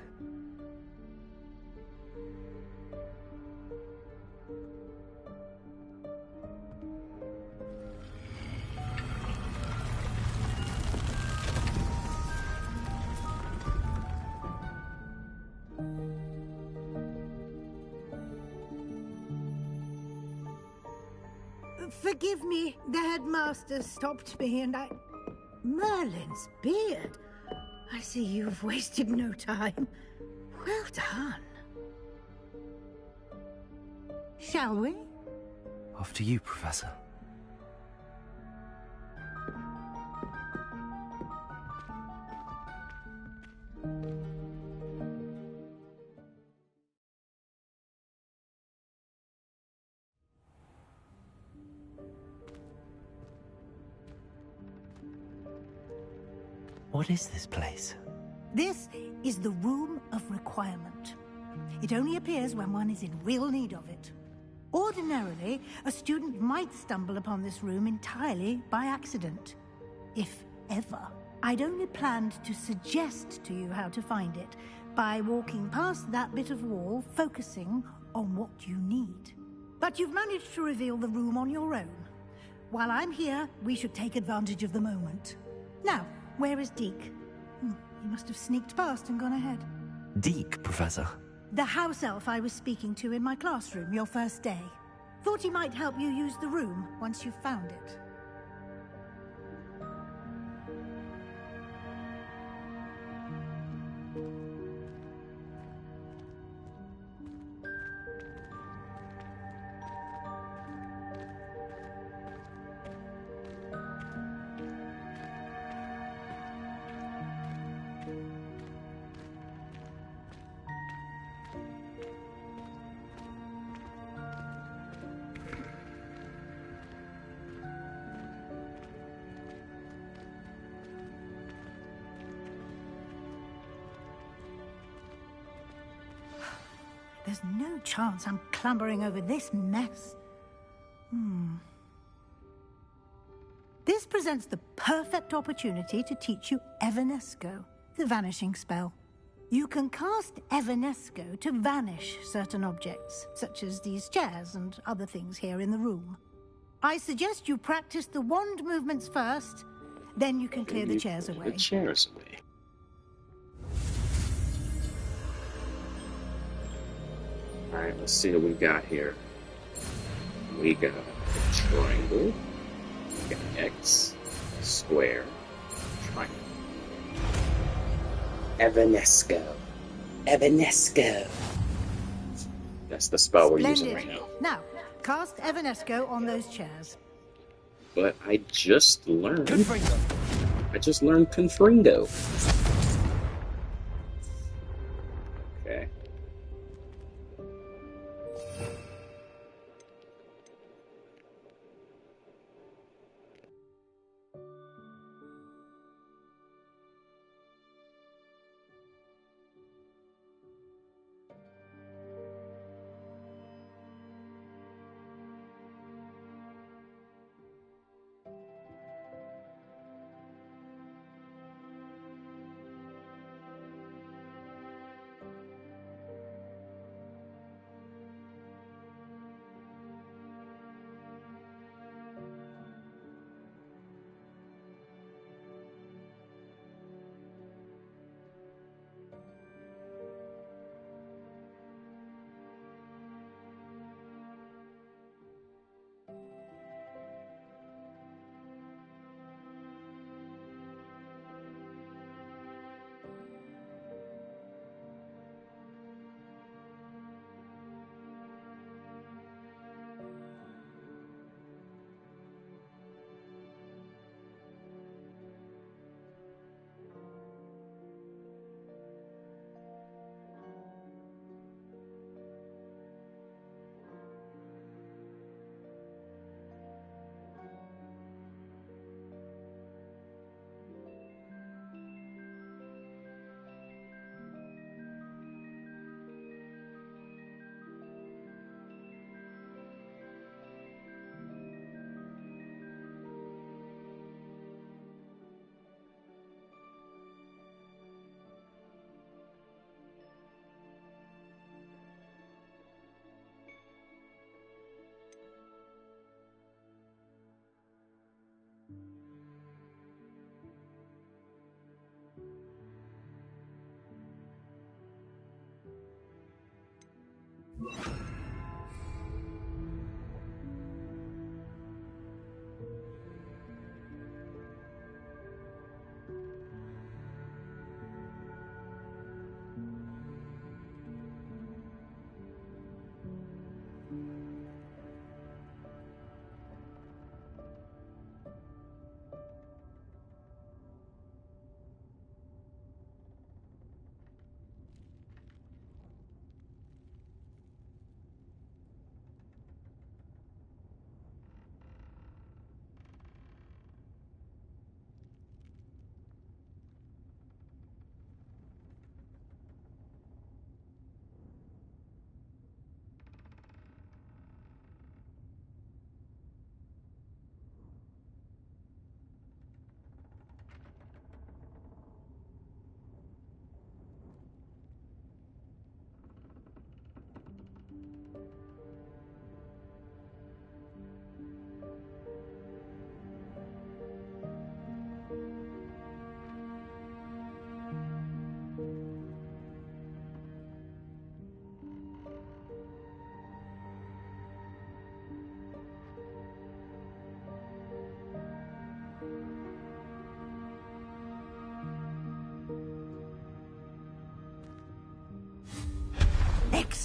Forgive me, the headmaster stopped me and I... Merlin's beard. I see you've wasted no time. Well done. Shall we? After you, Professor. What is this place? This is the Room of Requirement. It only appears when one is in real need of it. Ordinarily, a student might stumble upon this room entirely by accident. If ever. I'd only planned to suggest to you how to find it by walking past that bit of wall, focusing on what you need. But you've managed to reveal the room on your own. While I'm here, we should take advantage of the moment. Now, where is Deke? He must have sneaked past and gone ahead. Deke, Professor. The house elf I was speaking to in my classroom your first day. Thought he might help you use the room once you've found it. There's no chance I'm clambering over this mess. This presents the perfect opportunity to teach you Evanesco, the vanishing spell. You can cast Evanesco to vanish certain objects, such as these chairs and other things here in the room. I suggest you practice the wand movements first, then you can clear the chairs away. The chairs away. Alright, let's see what we've got here. We got a triangle, we got an X, square, triangle. Evanesco. Evanesco. That's the spell we're using right now. Now, cast Evanesco on those chairs. But I just learned... Confringo. Okay.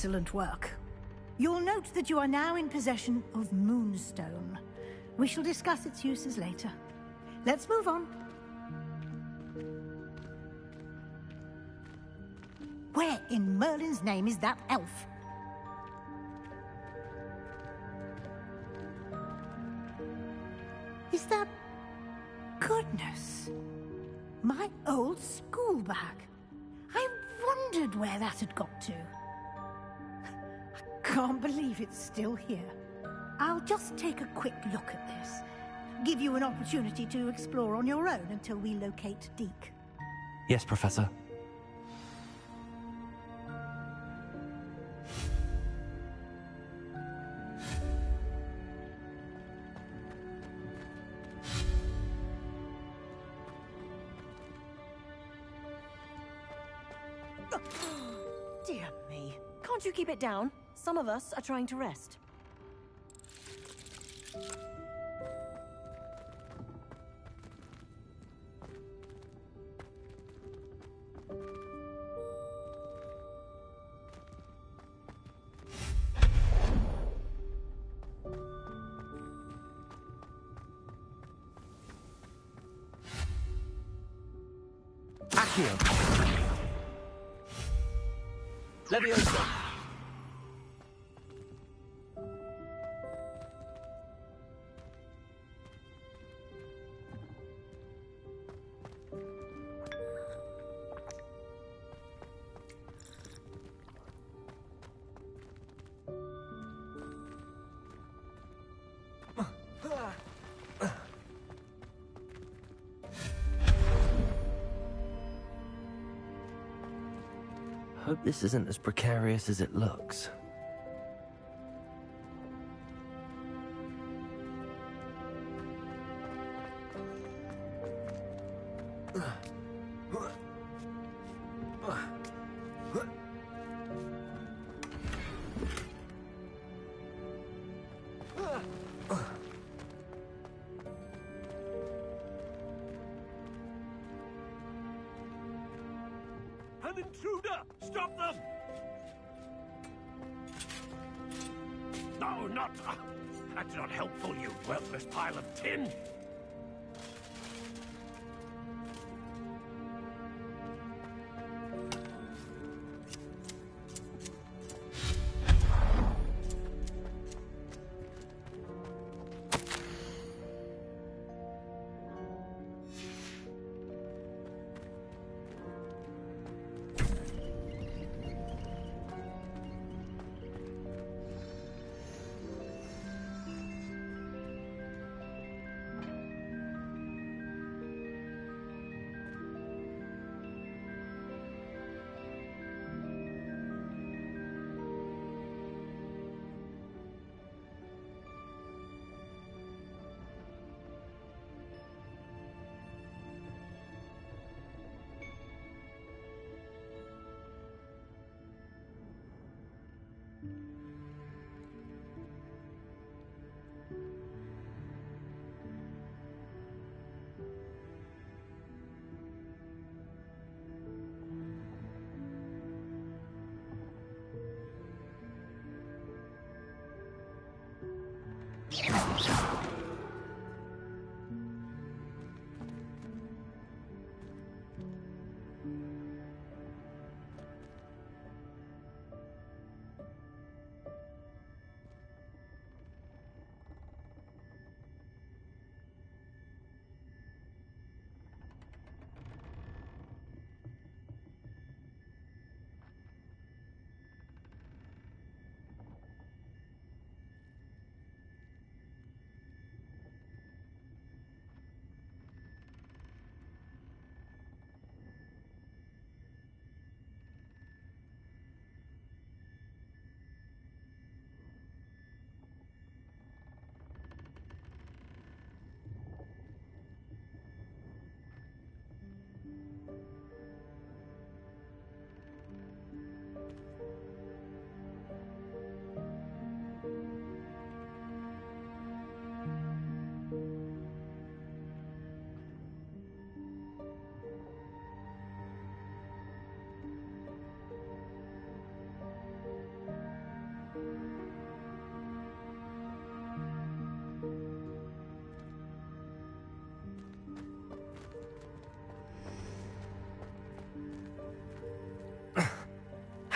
Excellent work. You'll note that you are now in possession of Moonstone. We shall discuss its uses later. Let's move on. Where in Merlin's name is that elf? Is that... Goodness. My old school bag. I wondered where that had got to. I can't believe it's still here. I'll just take a quick look at this. Give you an opportunity to explore on your own until we locate Deke. Yes, Professor. Dear me. Can't you keep it down? Some of us are trying to rest. Accio! Leviosa! Hope this isn't as precarious as it looks. An intruder! Stop them! No, not... that's not helpful, you worthless pile of tin!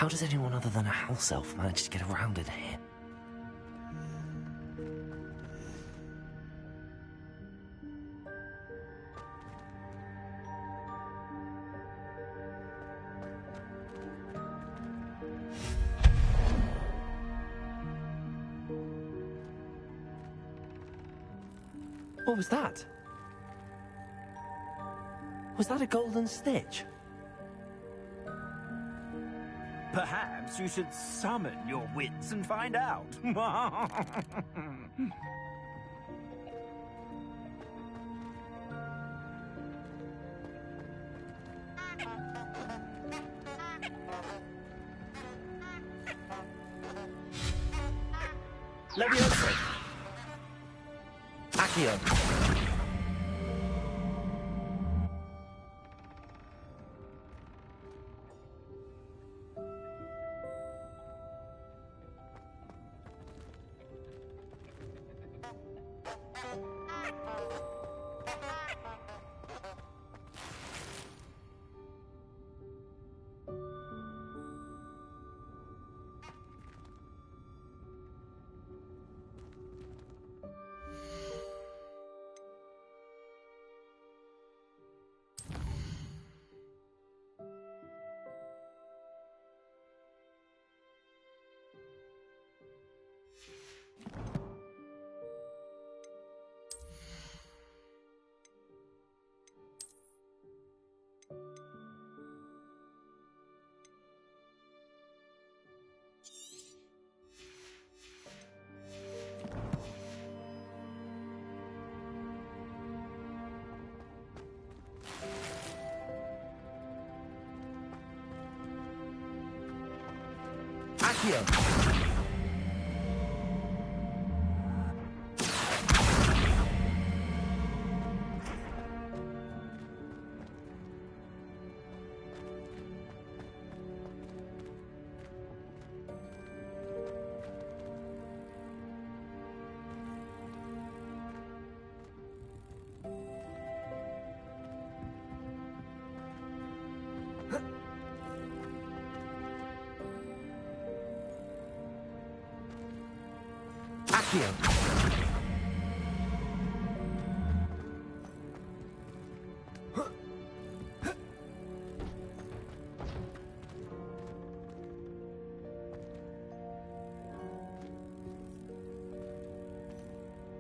How does anyone other than a house elf manage to get around in here? What was that? Was that a golden stitch? Perhaps you should summon your wits and find out. Levioso! Accio! Accio! Accio!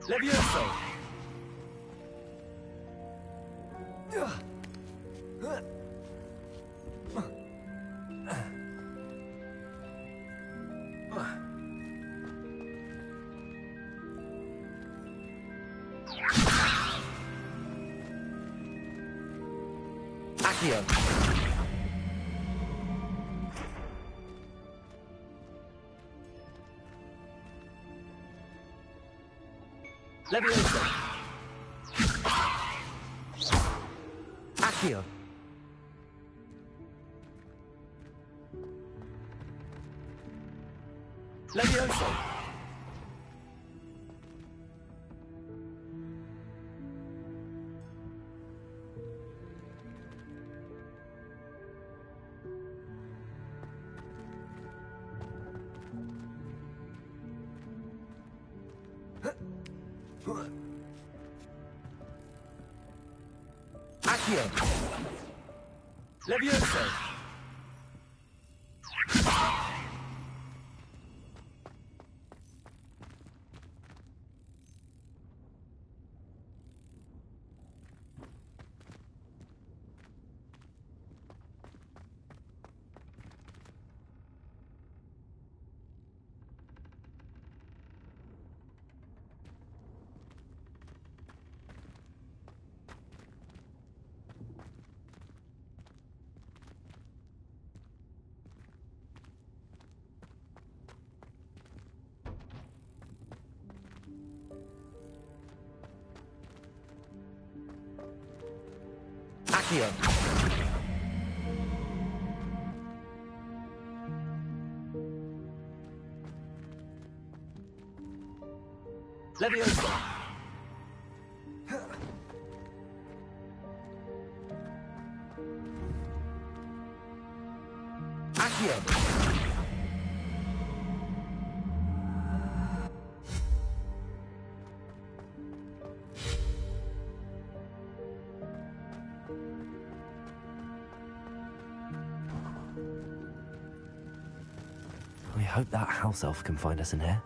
Levioso! Accio! Levioso! Accio! Levioso! Accio! Levioso! Accio! Levioso! Accio! hope that house elf can find us in here.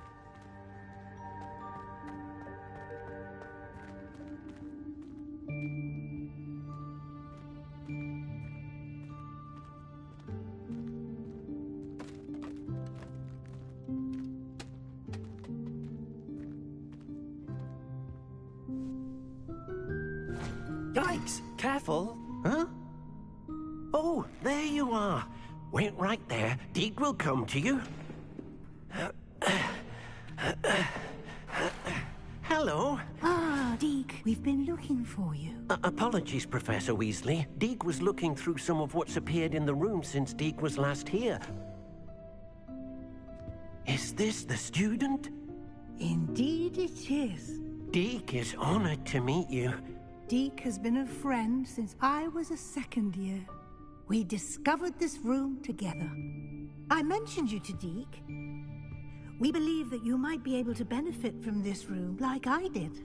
Yikes! Careful! Huh? Oh, there you are. Wait right there. Deke will come to you. Hello. Ah, Deke, we've been looking for you. Apologies, Professor Weasley. Deke was looking through some of what's appeared in the room since Deke was last here. Is this the student? Indeed it is. Deke is honored to meet you. Deke has been a friend since I was a second year. We discovered this room together. I mentioned you to Deke. We believe that you might be able to benefit from this room like I did.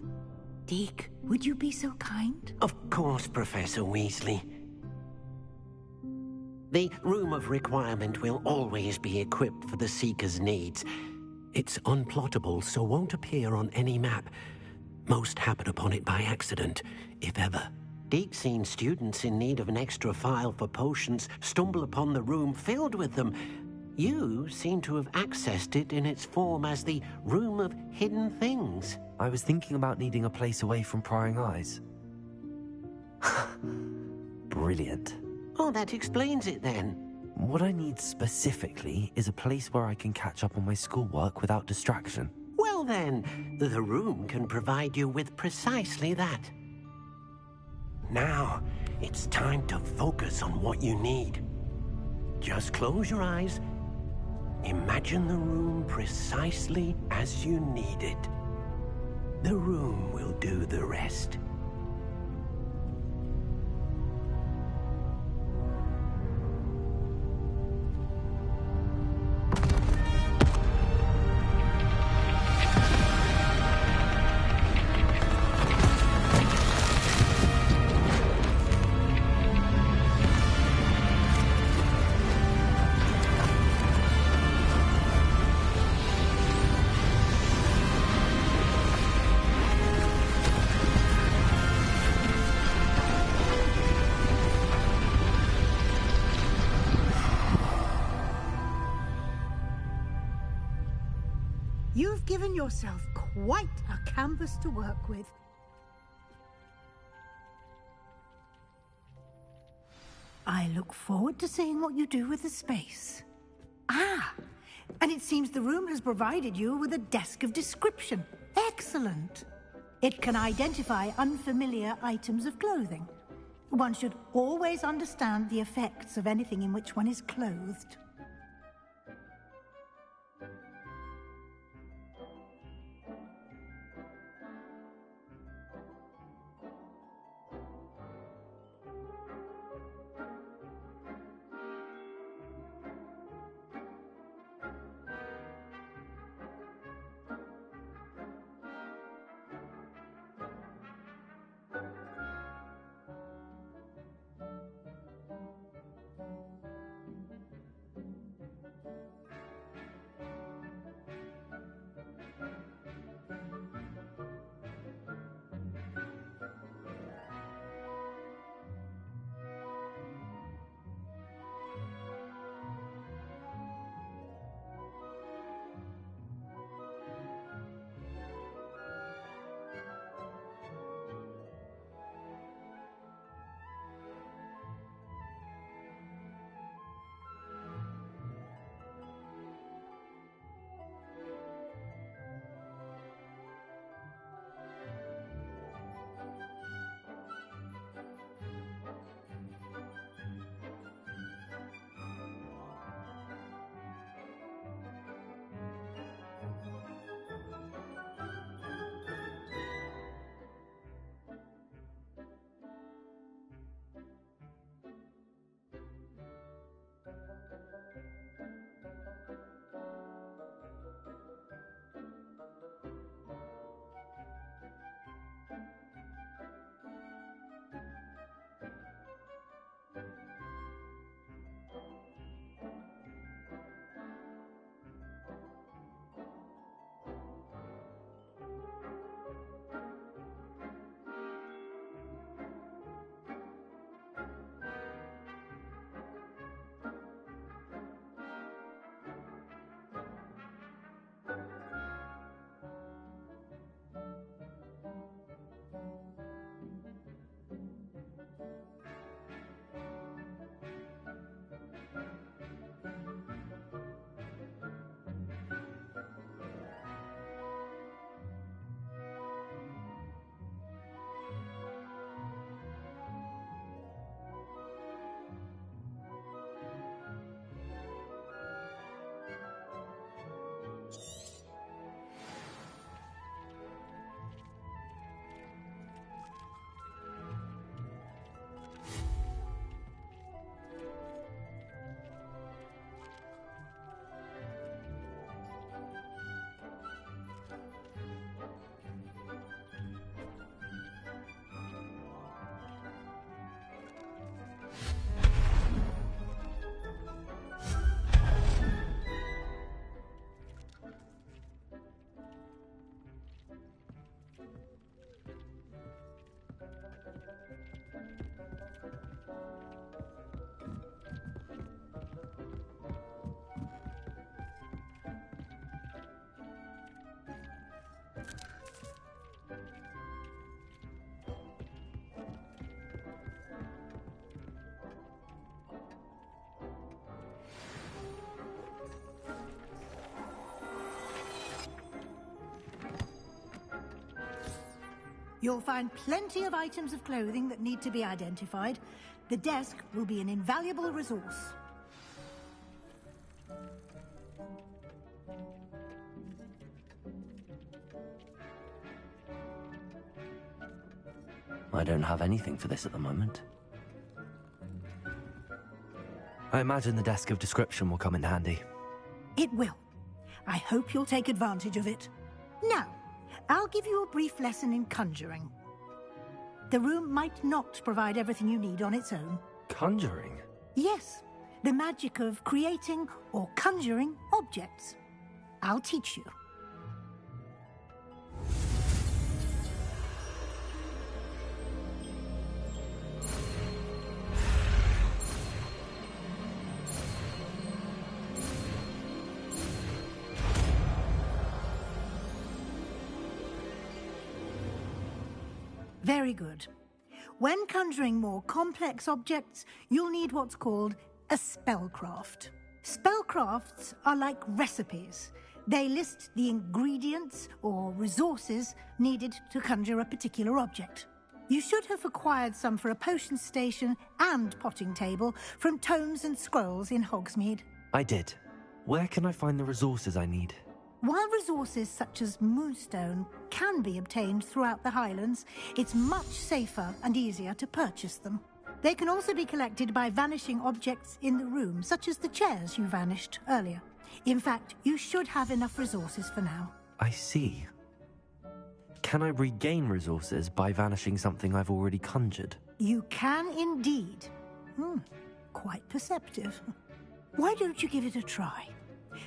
Deke, would you be so kind? Of course, Professor Weasley. The Room of Requirement will always be equipped for the Seeker's needs. It's unplottable, so won't appear on any map. Most happen upon it by accident, if ever. Deke's seen students in need of an extra file for potions stumble upon the room filled with them. You seem to have accessed it in its form as the Room of Hidden Things. I was thinking about needing a place away from prying eyes. Brilliant. Oh, that explains it then. What I need specifically is a place where I can catch up on my schoolwork without distraction. Well then, the room can provide you with precisely that. Now, it's time to focus on what you need. Just close your eyes. Imagine the room precisely as you need it. The room will do the rest. You've given yourself quite a canvas to work with. I look forward to seeing what you do with the space. Ah, and it seems the room has provided you with a desk of description. Excellent. It can identify unfamiliar items of clothing. One should always understand the effects of anything in which one is clothed. You'll find plenty of items of clothing that need to be identified. The desk will be an invaluable resource. I don't have anything for this at the moment. I imagine the desk of description will come in handy. It will. I hope you'll take advantage of it. Now, I'll give you a brief lesson in conjuring. The room might not provide everything you need on its own. Conjuring? Yes, the magic of creating or conjuring objects. I'll teach you. Very good. When conjuring more complex objects, you'll need what's called a spellcraft. Spellcrafts are like recipes. They list the ingredients or resources needed to conjure a particular object. You should have acquired some for a potion station and potting table from tomes and scrolls in Hogsmeade. I did. Where can I find the resources I need? While resources such as moonstone can be obtained throughout the Highlands, it's much safer and easier to purchase them. They can also be collected by vanishing objects in the room, such as the chairs you vanished earlier. In fact, you should have enough resources for now. I see. Can I regain resources by vanishing something I've already conjured? You can indeed. Quite perceptive. Why don't you give it a try?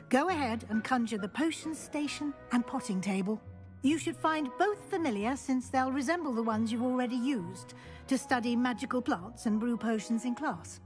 Go ahead and conjure the potion station and potting table. You should find both familiar, since they'll resemble the ones you've already used to study magical plants and brew potions in class.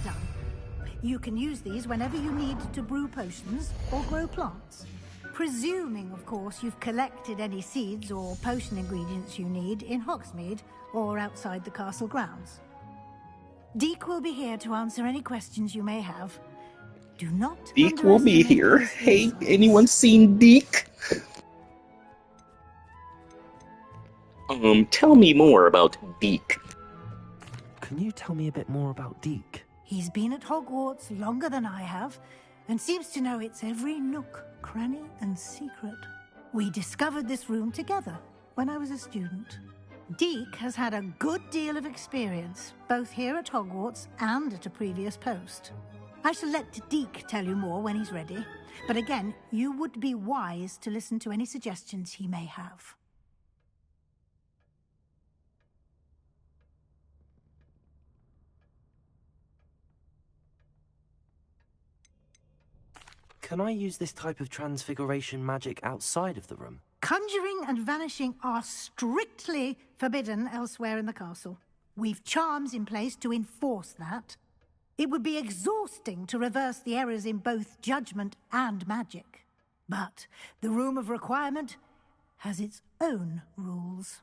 Well done. You can use these whenever you need to brew potions or grow plants. Presuming, of course, you've collected any seeds or potion ingredients you need in Hogsmeade or outside the castle grounds. Deek will be here to answer any questions you may have. Do not Deke will be underestimate here. his Hey, insights. anyone seen Deke? Tell me more about Deke. Can you tell me a bit more about Deke? He's been at Hogwarts longer than I have, and seems to know its every nook, cranny, and secret. We discovered this room together when I was a student. Deke has had a good deal of experience, both here at Hogwarts and at a previous post. I shall let Deke tell you more when he's ready, but again, you would be wise to listen to any suggestions he may have. Can I use this type of transfiguration magic outside of the room? Conjuring and vanishing are strictly forbidden elsewhere in the castle. We've charms in place to enforce that. It would be exhausting to reverse the errors in both judgment and magic. But the Room of Requirement has its own rules.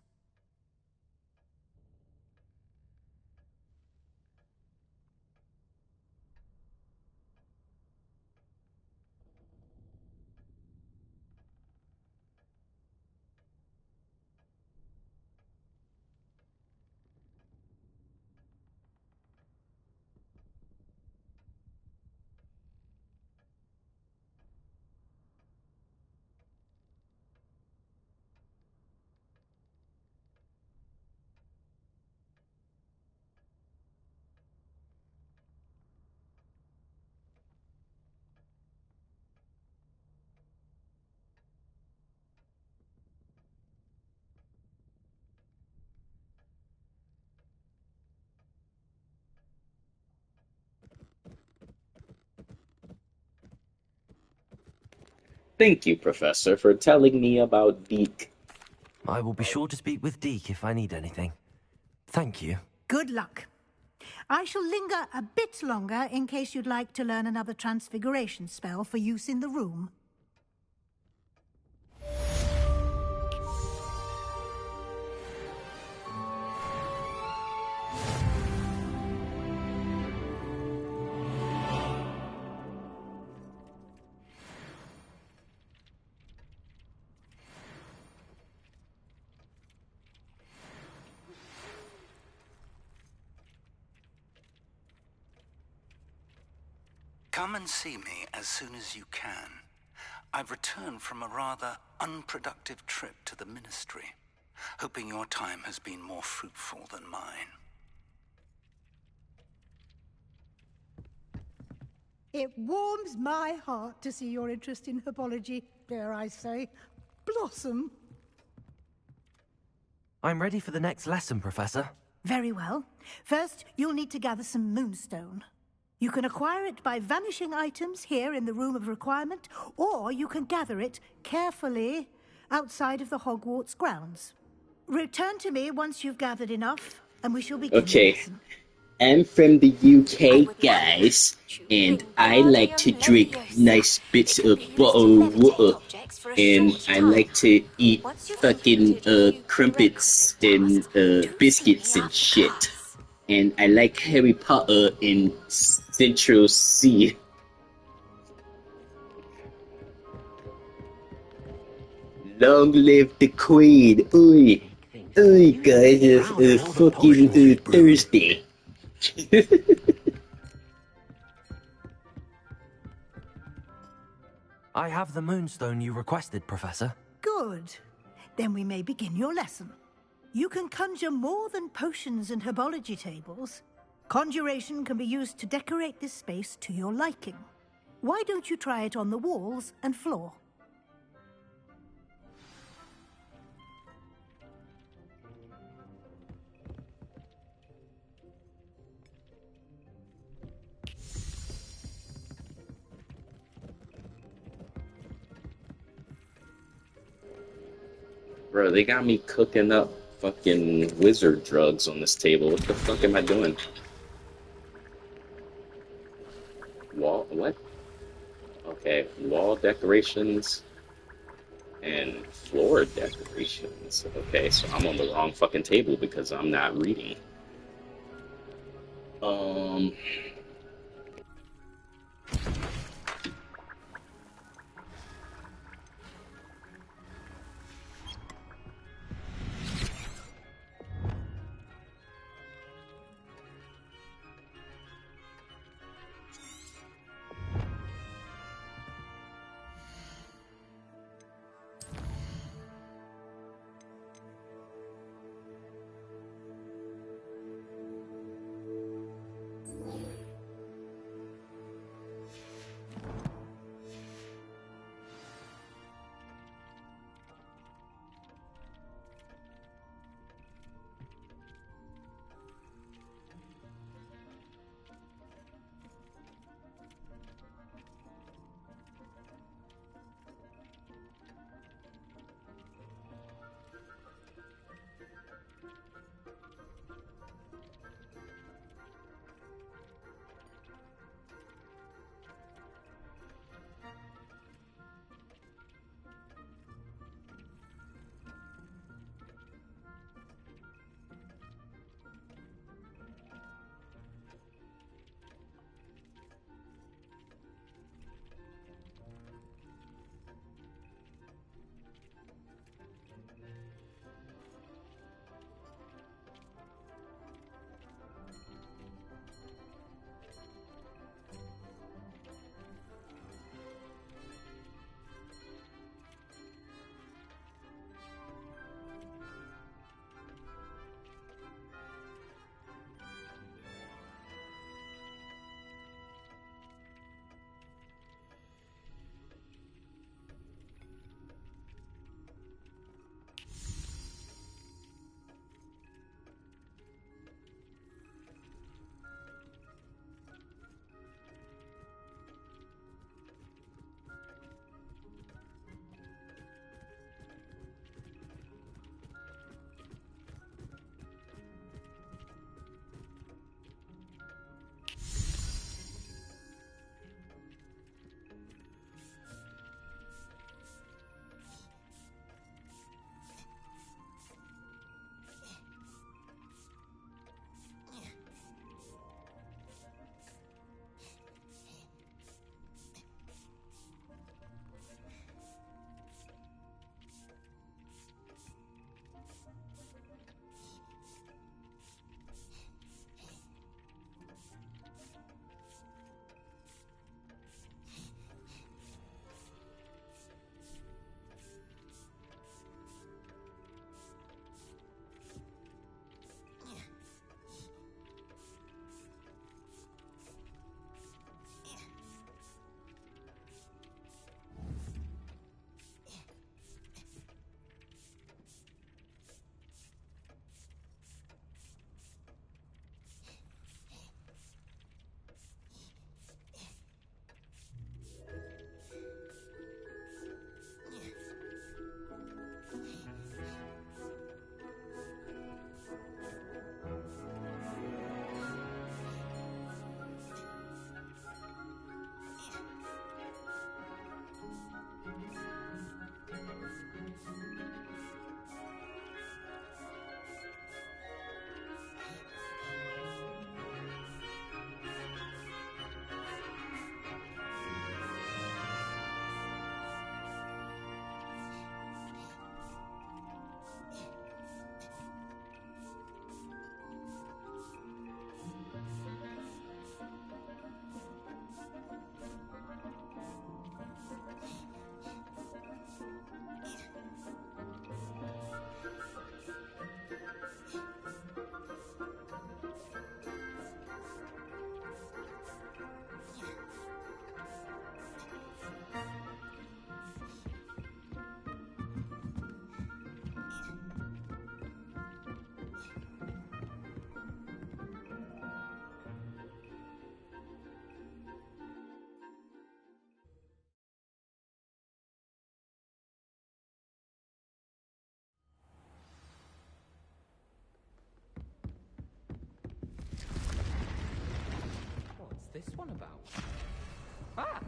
Thank you, Professor, for telling me about Deke. I will be sure to speak with Deke if I need anything. Thank you. Good luck. I shall linger a bit longer in case you'd like to learn another transfiguration spell for use in the room. Come and see me as soon as you can. I've returned from a rather unproductive trip to the Ministry, hoping your time has been more fruitful than mine. It warms my heart to see your interest in herbology, dare I say, blossom. I'm ready for the next lesson, Professor. Very well. First, you'll need to gather some moonstone. You can acquire it by vanishing items here in the Room of Requirement, or you can gather it carefully outside of the Hogwarts grounds. Return to me once you've gathered enough, and we shall begin the Okay, lesson. I'm from the UK, guys, and I like to drink nice bits of bottled water, and I like to eat fucking crumpets and biscuits and shit. And I like Harry Potter in Central Sea. Long live the Queen! Oi! Oi, guys, it's fucking Thursday. I have the moonstone you requested, Professor. Good. Then we may begin your lesson. You can conjure more than potions and herbology tables. Conjuration can be used to decorate this space to your liking. Why don't you try it on the walls and floor? Bro, they got me cooking up fucking wizard drugs on this table. What the fuck am I doing? decorations and floor decorations. Okay, so I'm on the wrong fucking table because I'm not reading. Um, What's this one about? Ah!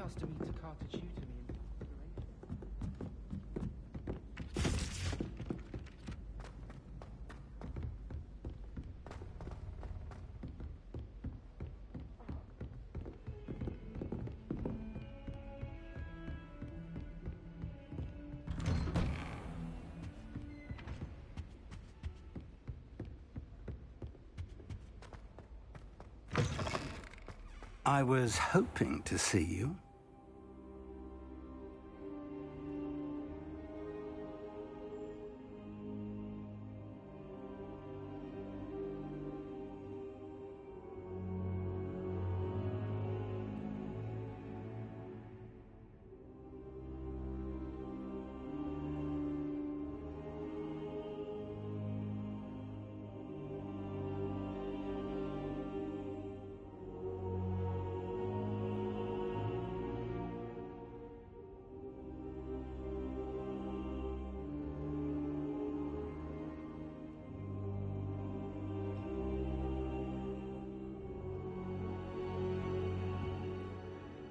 trusted me to Carter tutor me in I was hoping to see you.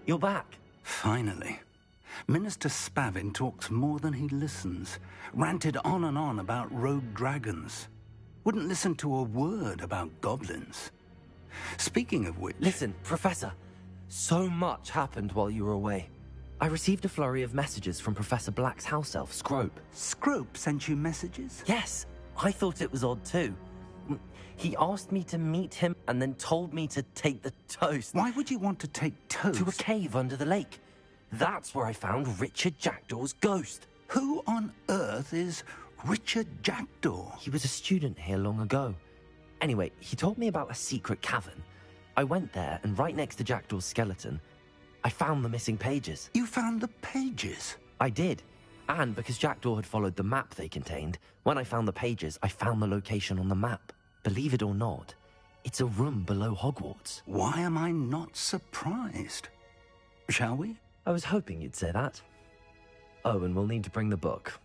You're back. Finally. Minister Spavin talks more than he listens. Ranted on and on about rogue dragons. Wouldn't listen to a word about goblins. Speaking of which... Listen, Professor. So much happened while you were away. I received a flurry of messages from Professor Black's house elf, Scrope. Scrope sent you messages? Yes. I thought it was odd too. He asked me to meet him and then told me to take the toast. Why would you want to take toast? To a cave under the lake. That's where I found Richard Jackdaw's ghost. Who on earth is Richard Jackdaw? He was a student here long ago. Anyway, he told me about a secret cavern. I went there, and right next to Jackdaw's skeleton, I found the missing pages. You found the pages? I did. And because Jackdaw had followed the map they contained, when I found the pages, I found the location on the map. Believe it or not, it's a room below Hogwarts. Why am I not surprised? Shall we? I was hoping you'd say that. Oh, and we'll need to bring the book.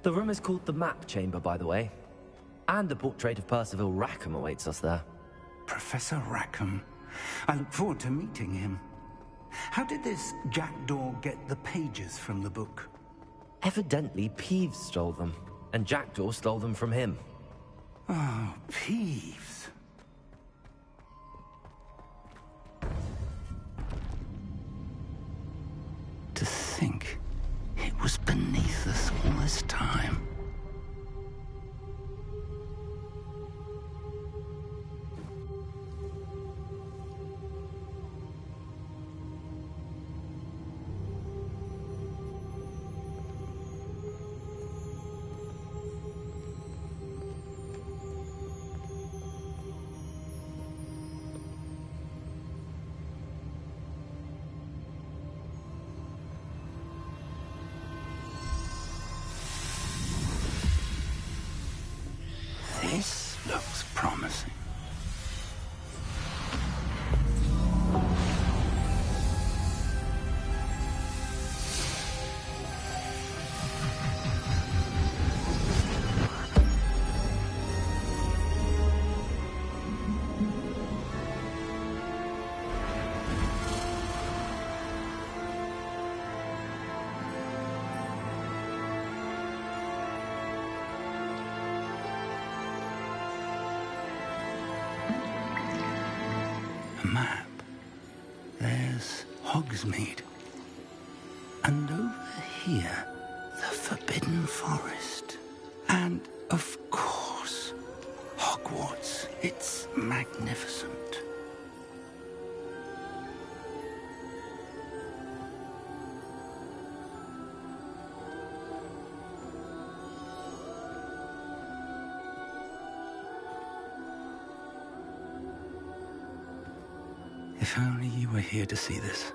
The room is called the Map Chamber, by the way. And a portrait of Percival Rackham awaits us there. Professor Rackham. I look forward to meeting him. How did this Jackdaw get the pages from the book? Evidently, Peeves stole them, and Jackdaw stole them from him. Oh, Peeves. To think it was beneath us all this time. This looks promising. Map. There's Hogsmeade. And over here, the Forbidden Forest. And, of course, Hogwarts. It's magnificent. If only you were here to see this.